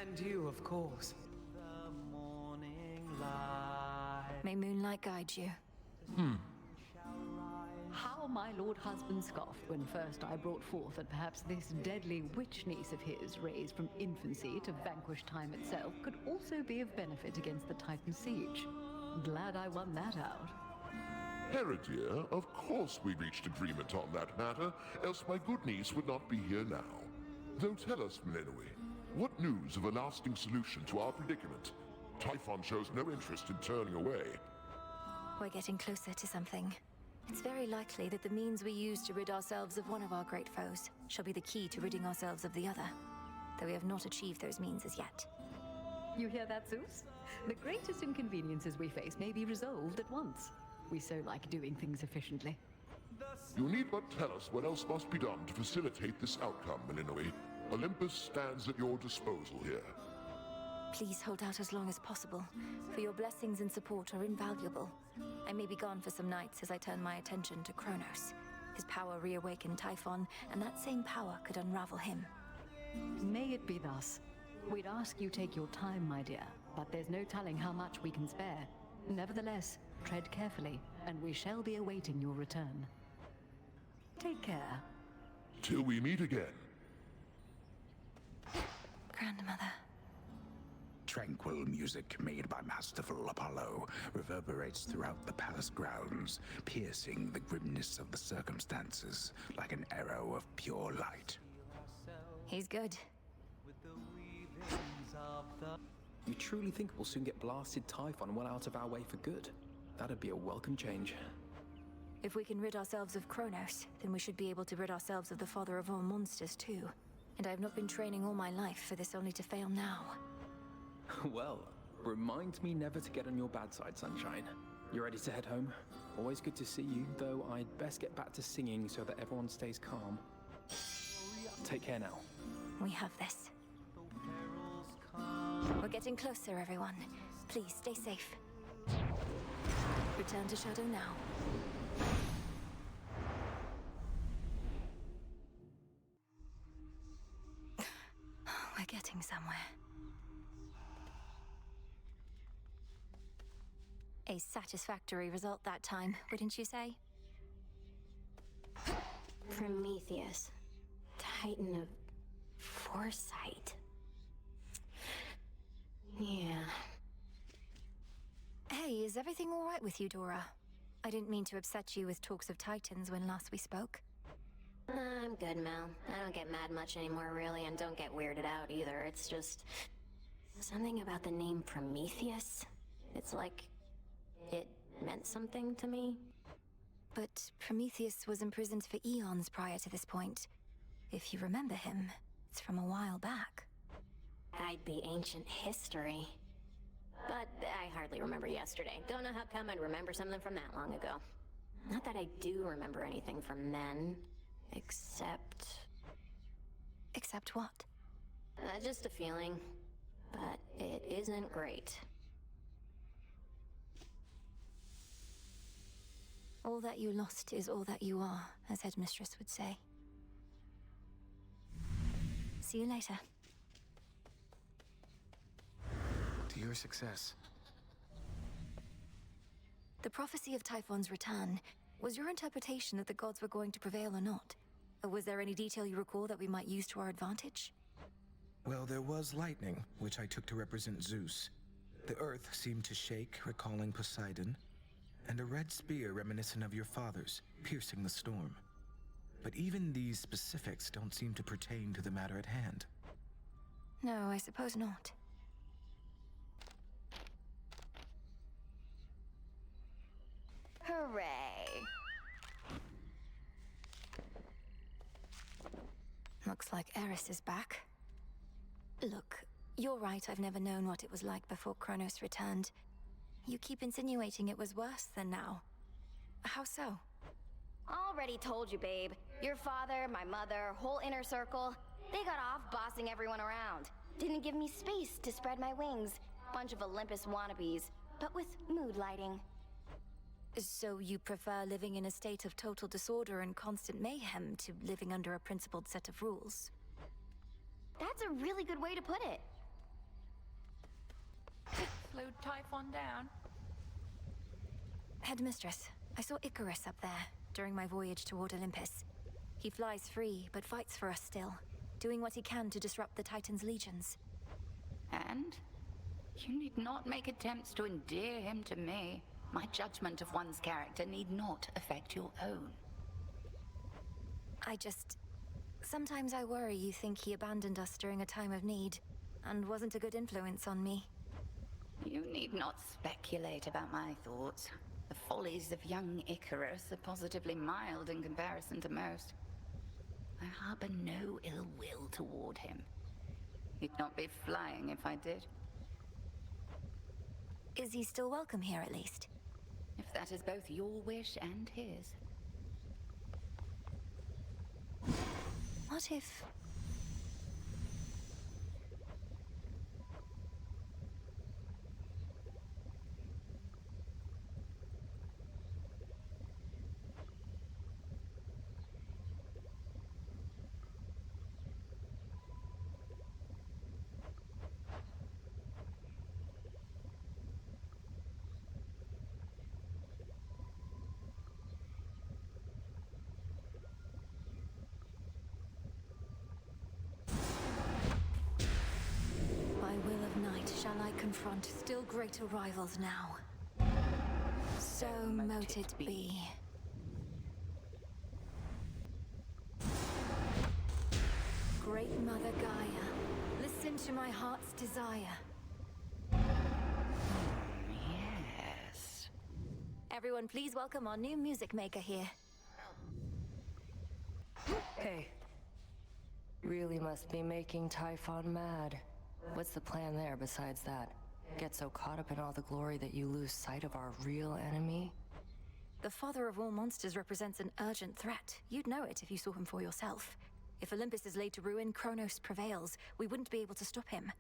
And you, of course. May moonlight guide you. How my lord husband scoffed when first I brought forth that perhaps this deadly witch niece of his, raised from infancy to vanquish time itself, could also be of benefit against the Titan siege. Glad I won that out. Hera dear, of course we reached agreement on that matter, else my good niece would not be here now. Though tell us, Melenoi, what news of a lasting solution to our predicament? Typhon shows no interest in turning away. We're getting closer to something. It's very likely that the means we use to rid ourselves of one of our great foes shall be the key to ridding ourselves of the other, though we have not achieved those means as yet. You hear that, Zeus? The greatest inconveniences we face may be resolved at once. We so like doing things efficiently. You need but tell us what else must be done to facilitate this outcome, Melenoi. Olympus stands at your disposal here. Please hold out as long as possible, for your blessings and support are invaluable. I may be gone for some nights as I turn my attention to Kronos. His power reawakened Typhon, and that same power could unravel him. May it be thus. We'd ask you take your time, my dear, but there's no telling how much we can spare. Nevertheless, tread carefully, and we shall be awaiting your return. Take care. Till we meet again. Grandmother. Tranquil music made by masterful Apollo reverberates throughout the palace grounds, piercing the grimness of the circumstances like an arrow of pure light. He's good. You truly think we'll soon get blasted Typhon well out of our way for good? That'd be a welcome change. If we can rid ourselves of Kronos, then we should be able to rid ourselves of the father of all monsters too. And I have not been training all my life for this only to fail now. Well, remind me never to get on your bad side, Sunshine. You ready to head home? Always good to see you, though I'd best get back to singing so that everyone stays calm. Take care now. We have this. We're getting closer, everyone. Please, stay safe. Return to Shadow now. We're getting somewhere. A satisfactory result that time, wouldn't you say? Prometheus, Titan of foresight. Yeah. Hey, is everything all right with you, Dora? I didn't mean to upset you with talks of Titans when last we spoke. I'm good, Mel. I don't get mad much anymore, really, and don't get weirded out either. It's just something about the name Prometheus. It's like it meant something to me. But Prometheus was imprisoned for eons prior to this point. If you remember him, it's from a while back. I'd be ancient history. But I hardly remember yesterday. Don't know how come I'd remember something from that long ago. Not that I do remember anything from then, except... Except what? Just a feeling. But it isn't great. All that you lost is all that you are, as Headmistress would say. See you later. To your success. The prophecy of Typhon's return, was your interpretation that the gods were going to prevail or not? Or was there any detail you recall that we might use to our advantage? Well, there was lightning, which I took to represent Zeus. The earth seemed to shake, recalling Poseidon, and a red spear reminiscent of your father's, piercing the storm. But even these specifics don't seem to pertain to the matter at hand. No, I suppose not. Hooray! Looks like Eris is back. Look, you're right, I've never known what it was like before Kronos returned. You keep insinuating it was worse than now. How so? Already told you, babe. Your father, my mother, whole inner circle, they got off bossing everyone around. Didn't give me space to spread my wings. Bunch of Olympus wannabes, but with mood lighting. So you prefer living in a state of total disorder and constant mayhem to living under a principled set of rules? That's a really good way to put it. Slowed Typhon down. Headmistress, I saw Icarus up there during my voyage toward Olympus. He flies free, but fights for us still, doing what he can to disrupt the Titan's legions. And? You need not make attempts to endear him to me. My judgment of one's character need not affect your own. Sometimes I worry you think he abandoned us during a time of need, and wasn't a good influence on me. You need not speculate about my thoughts. The follies of young Icarus are positively mild in comparison to most. I harbor no ill will toward him. He'd not be flying if I did. Is he still welcome here, at least? If that is both your wish and his. What if... shall I confront still greater rivals now? So mote it be. Great Mother Gaia, listen to my heart's desire. Yes. Everyone, please welcome our new music maker here. Hey. Really must be making Typhon mad. What's the plan there besides that? Get so caught up in all the glory that you lose sight of our real enemy? The father of all monsters represents an urgent threat. You'd know it if you saw him for yourself. If Olympus is laid to ruin, Kronos prevails. We wouldn't be able to stop him.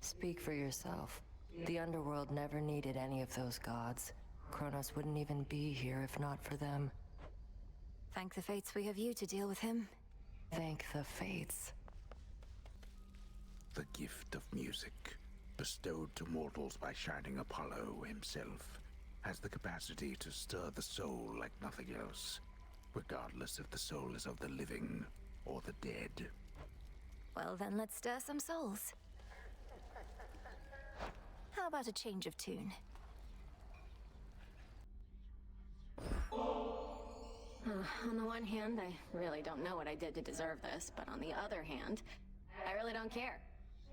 Speak for yourself. The underworld never needed any of those gods. Kronos wouldn't even be here if not for them. Thank the fates we have you to deal with him. Thank the fates. The gift of music, bestowed to mortals by shining Apollo himself, has the capacity to stir the soul like nothing else, regardless if the soul is of the living or the dead. Well, then let's stir some souls. How about a change of tune? On the one hand, I really don't know what I did to deserve this, but on the other hand, I really don't care.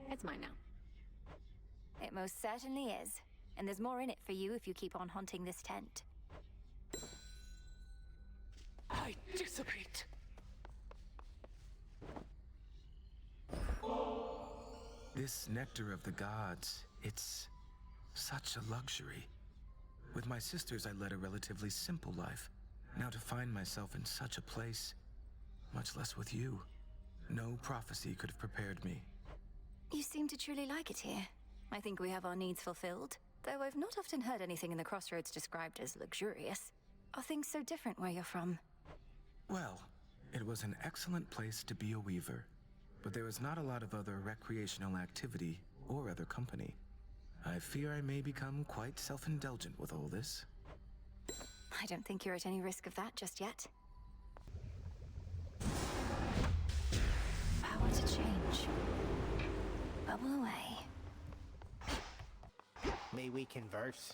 It's mine now. It most certainly is. And there's more in it for you if you keep on haunting this tent. I dissipate. This nectar of the gods, it's such a luxury. With my sisters, I led a relatively simple life. Now to find myself in such a place, much less with you, no prophecy could have prepared me. You seem to truly like it here. I think we have our needs fulfilled, though I've not often heard anything in the Crossroads described as luxurious. Are things so different where you're from? Well, it was an excellent place to be a weaver, but there was not a lot of other recreational activity or other company. I fear I may become quite self-indulgent with all this. I don't think you're at any risk of that just yet. Power to change. Bubble away. May we converse?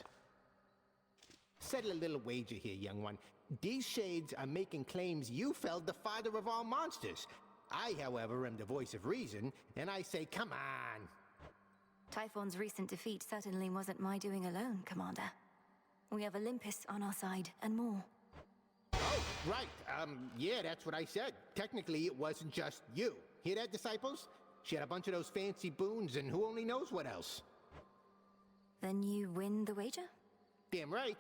Settle a little wager here, young one. These shades are making claims you felled the father of all monsters. I, however, am the voice of reason, and I say, come on. Typhon's recent defeat certainly wasn't my doing alone, Commander. We have Olympus on our side, and more. Oh, right. Yeah, that's what I said. Technically, it wasn't just you. Hear that, disciples? She had a bunch of those fancy boons, and who only knows what else. Then you win the wager? Damn right.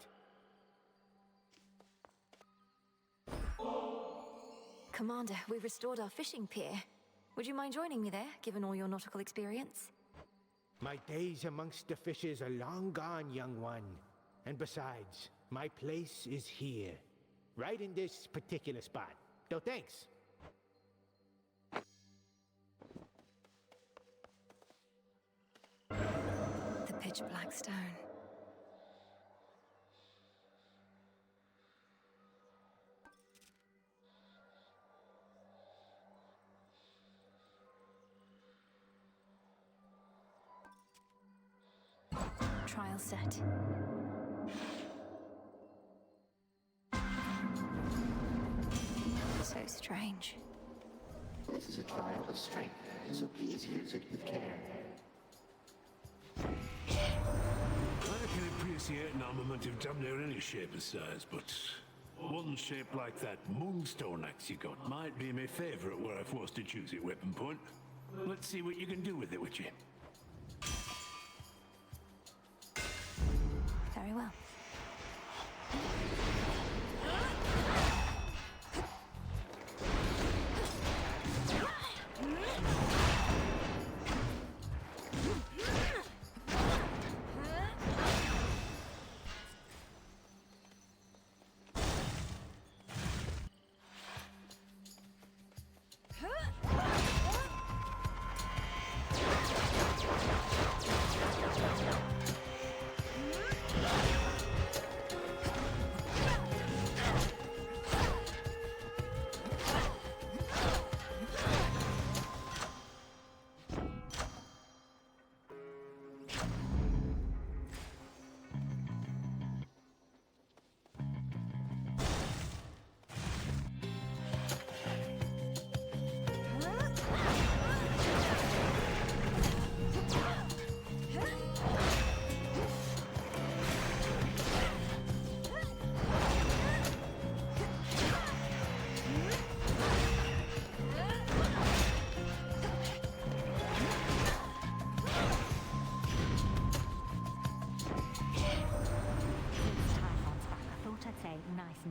Commander, we've restored our fishing pier. Would you mind joining me there, given all your nautical experience? My days amongst the fishes are long gone, young one. And besides, My place is here. Right in this particular spot. No thanks. The pitch black stone. Trial set. So strange. This is a trial of strength, so please use it with care. I can appreciate an armament of damn near any shape or size, but one shape like that moonstone axe you got might be my favourite were I forced to choose your weapon point. Let's see what you can do with it, Witchy. Very well.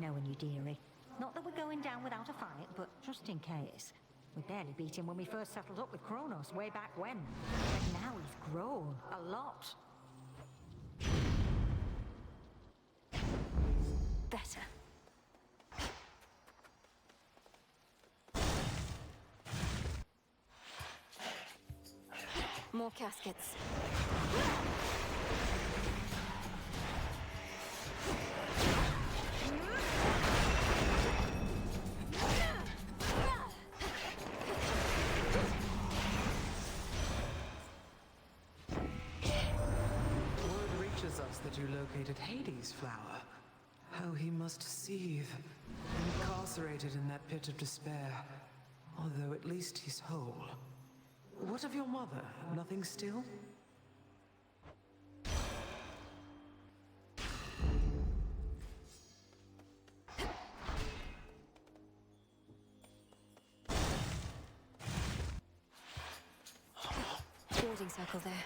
Knowing you, dearie. Not that we're going down without a fight, but just in case. We barely beat him when we first settled up with Kronos way back when. But now he's grown a lot. Better. More caskets. That you located Hades' flower. How he must seethe, incarcerated in that pit of despair. Although at least he's whole. What of your mother? Nothing still? Boarding circle there.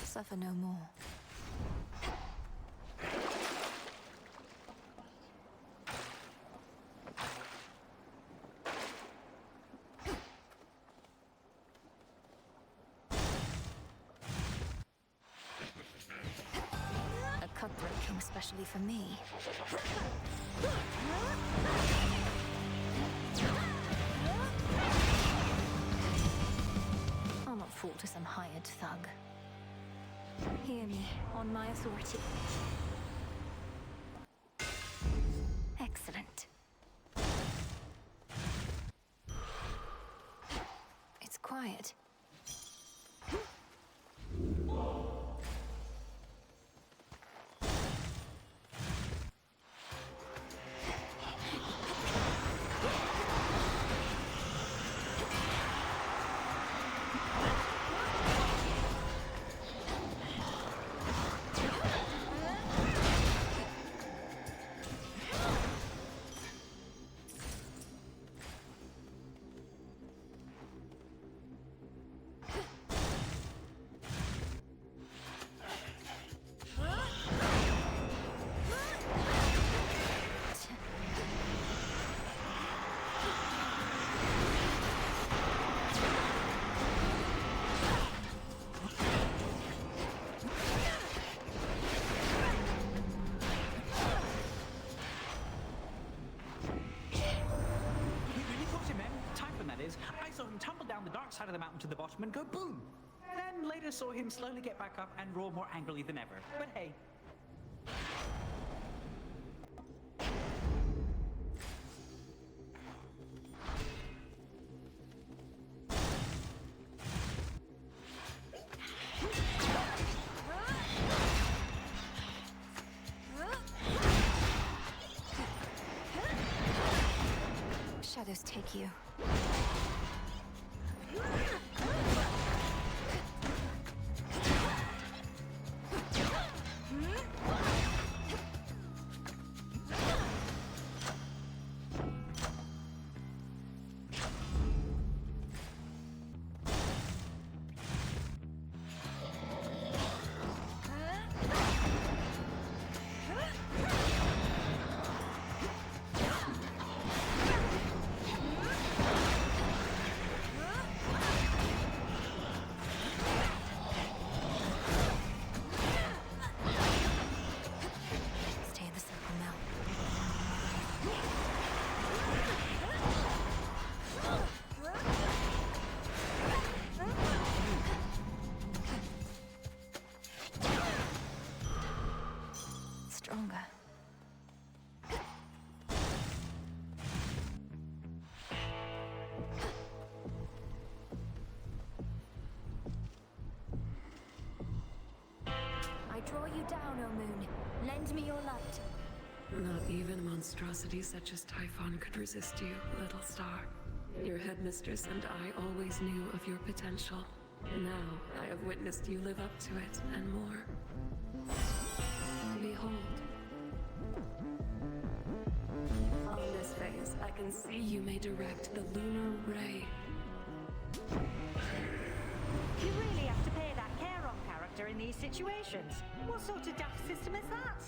Suffer no more. Cutthroat came especially for me. I'll not fall to some hired thug. Hear me, on my authority. Excellent. It's quiet. down the dark side of the mountain to the bottom and go boom. Then later saw him slowly get back up and roar more angrily than ever. But hey. Shadows take you. Stronger. I draw you down, O moon. Lend me your light. Not even a monstrosity such as Typhon could resist you, little star. Your headmistress and I always knew of your potential. Now I have witnessed you live up to it and more. Behold. On this phase, I can see you may direct the lunar ray. You really have to pay that care on character in these situations. What sort of daft system is that?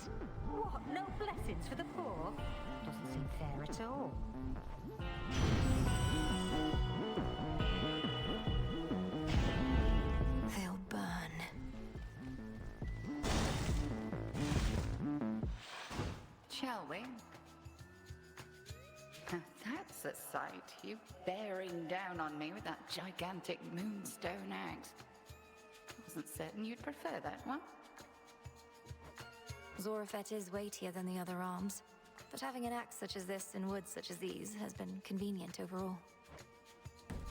What, no blessings for the poor? Doesn't seem fair at all. They'll burn. Shall we? Now that's a sight. You bearing down on me with that gigantic moonstone axe. Wasn't certain you'd prefer that one. Zorafet is weightier than the other arms, but having an axe such as this in woods such as these has been convenient overall.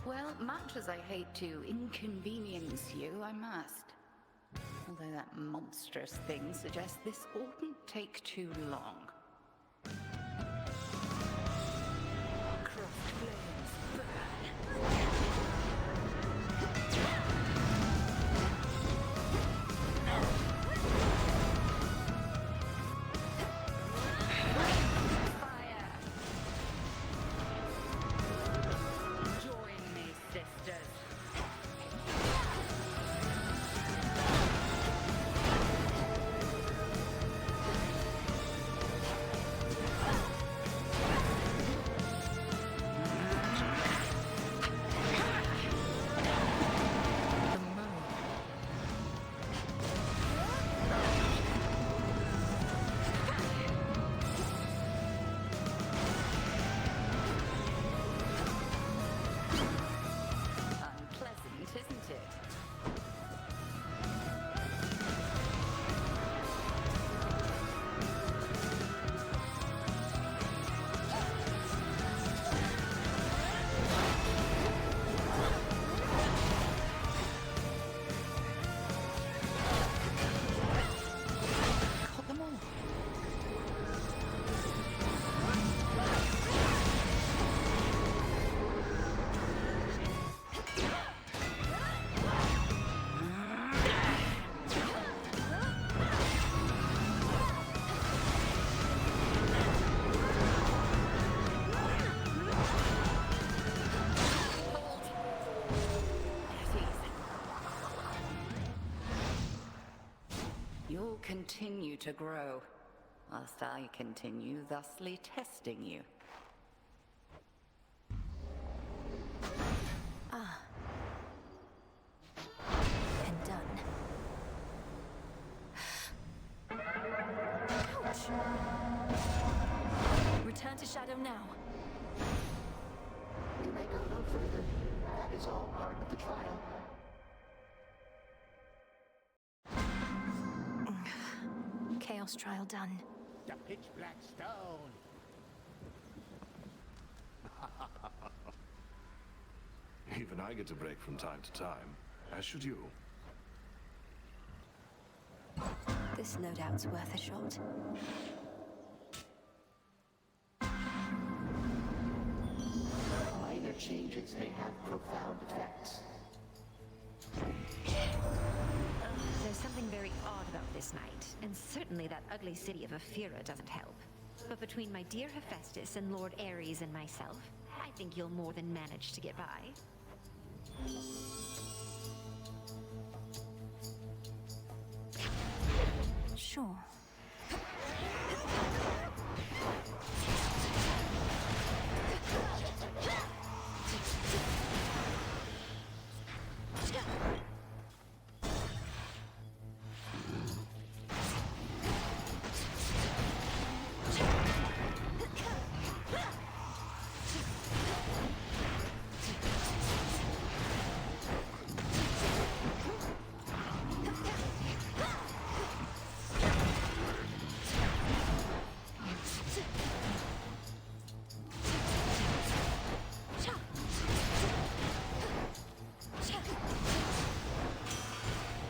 Well, much as I hate to inconvenience you, I must. Although that monstrous thing suggests this oughtn't take too long. Crossed flames burn. Fire! Join me, sisters. Unpleasant, isn't it? Caught them all. You'll continue to grow, whilst I continue thusly testing you. Ah. And done. Ouch! Return to Shadow now. You may go no further. It is all part of the trial. Chaos trial done. The pitch black stone. Even I get a break from time to time, as should you. This loadout's worth a shot. Minor changes may have profound effects. There's something very odd about this night, and certainly that ugly city of Ephira doesn't help. But between my dear Hephaestus and Lord Ares and myself, I think you'll more than manage to get by. Sure.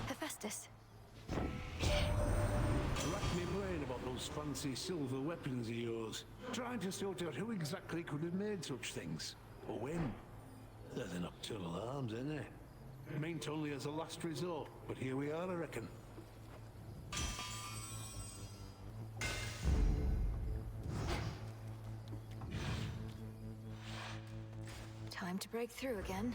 Hephaestus. Rack me brain about those fancy silver weapons of yours. Trying to sort out who exactly could have made such things. Or when. They're the nocturnal arms, ain't they? Meant only as a last resort, but here we are, I reckon. Time to break through again.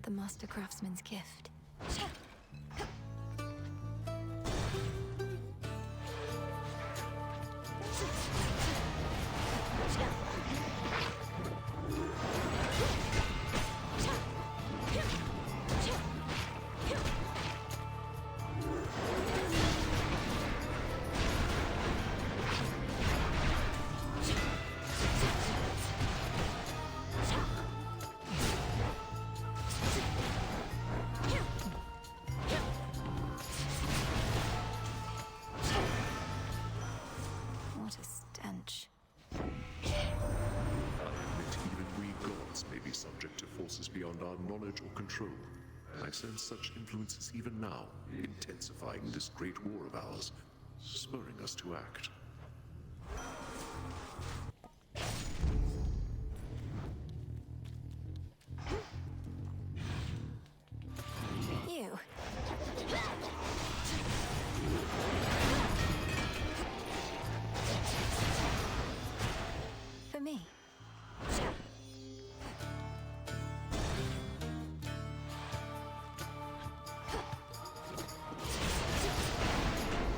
The Master Craftsman's gift. What a stench. I admit even we gods may be subject to forces beyond our knowledge or control. I sense such influences even now, intensifying this great war of ours, spurring us to act. You. For me.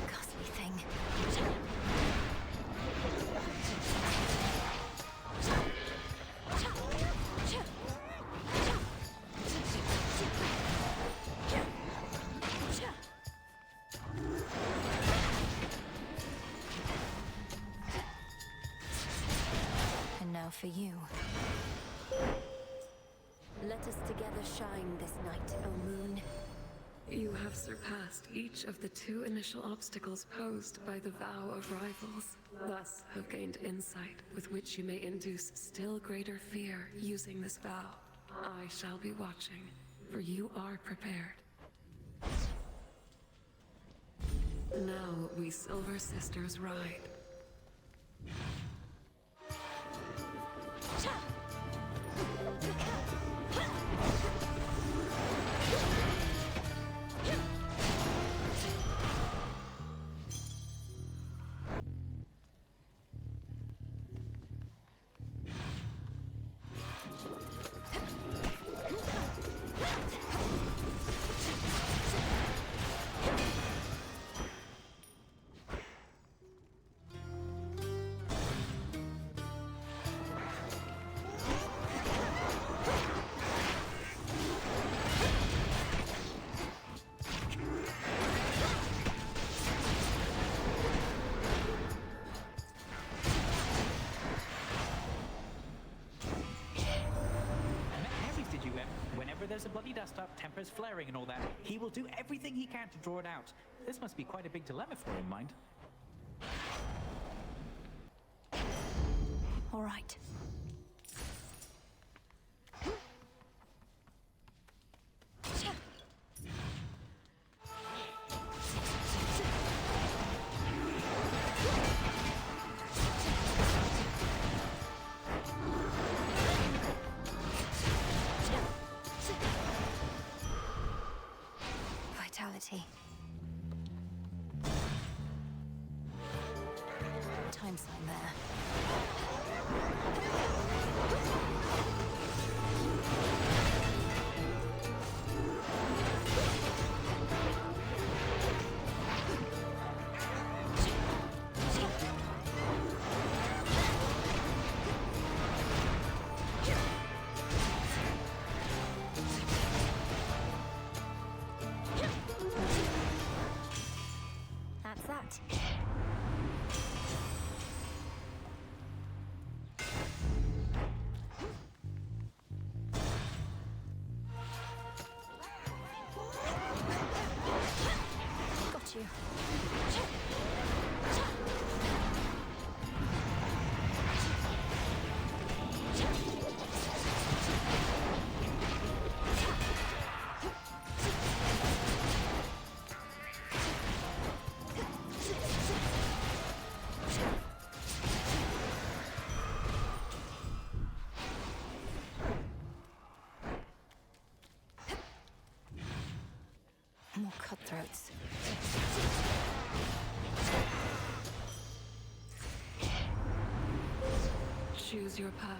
Ghastly thing. And now for you. Let us together shine this night, O moon. You have surpassed each of the 2 initial obstacles posed by the vow of rivals. Thus have gained insight with which you may induce still greater fear using this vow. I shall be watching, for you are prepared. Now we Silver Sisters ride. a bloody dust up, tempers flaring and all that. He will do everything he can to draw it out. This must be quite a big dilemma for him, mind. All right. Vitality. Time sign there. That's that. Got you. More cutthroats. Choose your path.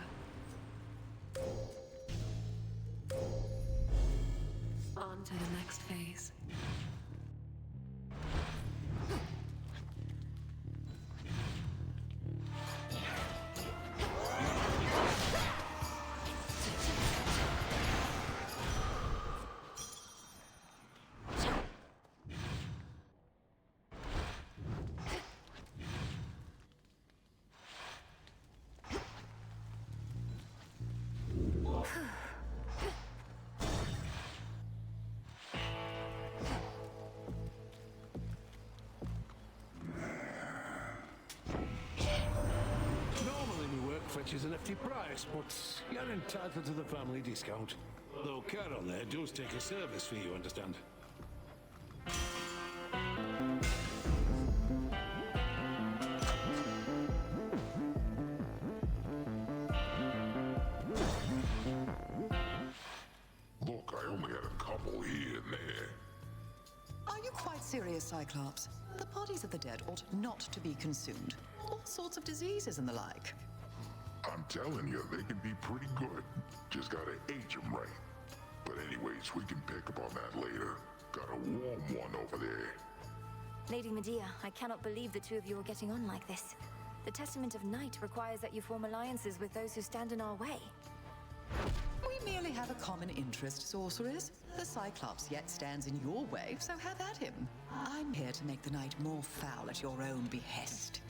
On to the next phase. Normally my work fetches an hefty price, but you're entitled to the family discount. Though Carol there does take a service fee, you understand. Look, I only had a couple here and there. Are you quite serious, Cyclops? The bodies of the dead ought not to be consumed. All sorts of diseases and the like. I'm telling you, they can be pretty good. Just gotta age them right. But anyways, we can pick up on that later. Got a warm one over there. Lady Medea, I cannot believe the two of you are getting on like this. The Testament of Night requires that you form alliances with those who stand in our way. We merely have a common interest, sorceress. The Cyclops yet stands in your way, so have at him. I'm here to make the night more foul at your own behest.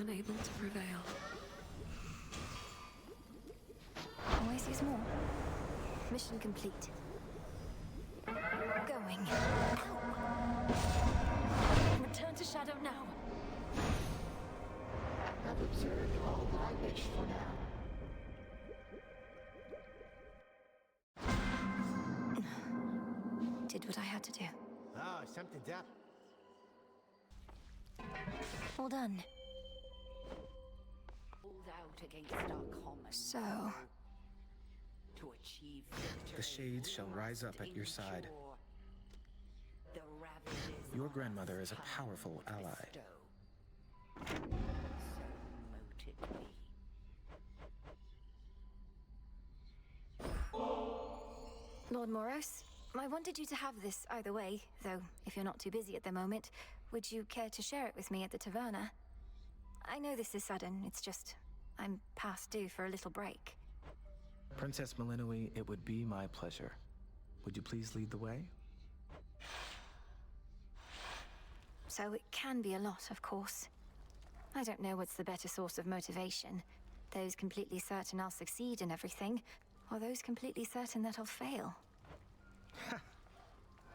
unable to prevail. Always use more. Mission complete. Going. Ow! Return to Shadow now. I've observed all that I wish for now. Did what I had to do. Oh, something's up. All done. Hold out against our common So, to achieve victory. The shades shall rise up at your side. The ravages Your grandmother is a powerful ally. so moted me. Lord Moros, I wanted you to have this either way, though if you're not too busy at the moment, would you care to share it with me at the taverna? I know this is sudden, it's just I'm past due for a little break. Princess Malinois, it would be my pleasure. Would you please lead the way? So it can be a lot, of course. I don't know what's the better source of motivation. Those completely certain I'll succeed in everything, or those completely certain that I'll fail.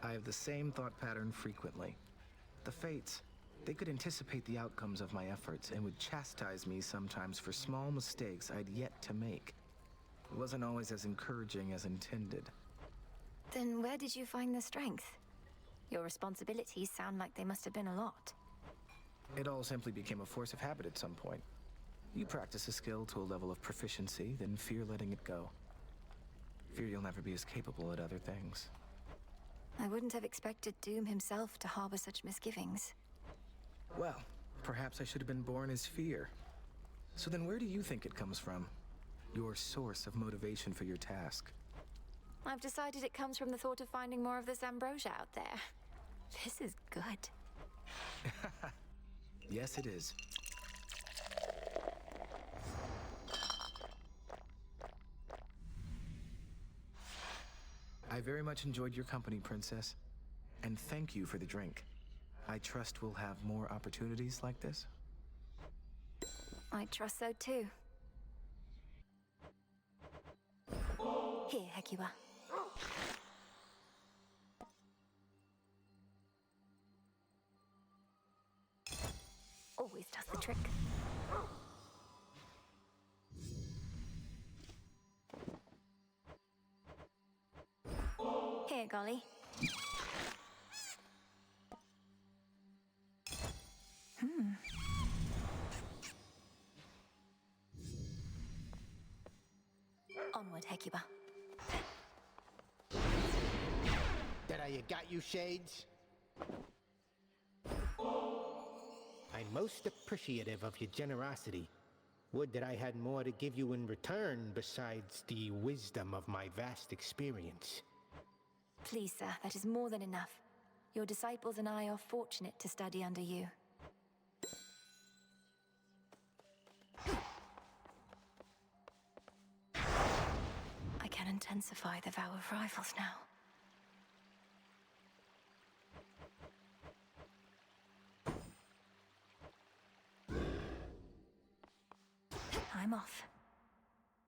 I have the same thought pattern frequently. The Fates, they could anticipate the outcomes of my efforts and would chastise me sometimes for small mistakes I'd yet to make. It wasn't always as encouraging as intended. Then where did you find the strength? Your responsibilities sound like they must have been a lot. It all simply became a force of habit at some point. You practice a skill to a level of proficiency, then fear letting it go. Fear you'll never be as capable at other things. I wouldn't have expected Doom himself to harbor such misgivings. Well, perhaps I should have been born as fear. So then where do you think it comes from? Your source of motivation for your task? I've decided it comes from the thought of finding more of this ambrosia out there. This is good. Yes, it is. I very much enjoyed your company, Princess. And thank you for the drink. I trust we'll have more opportunities like this. I trust so too. Here, Hekiwa. Always does the trick. Here, Golly. Onward, Hekiba. That I got you, Shades? I'm most appreciative of your generosity. Would that I had more to give you in return besides the wisdom of my vast experience. Please, sir, that is more than enough. Your disciples and I are fortunate to study under you. I can intensify the vow of rivals now. I'm off.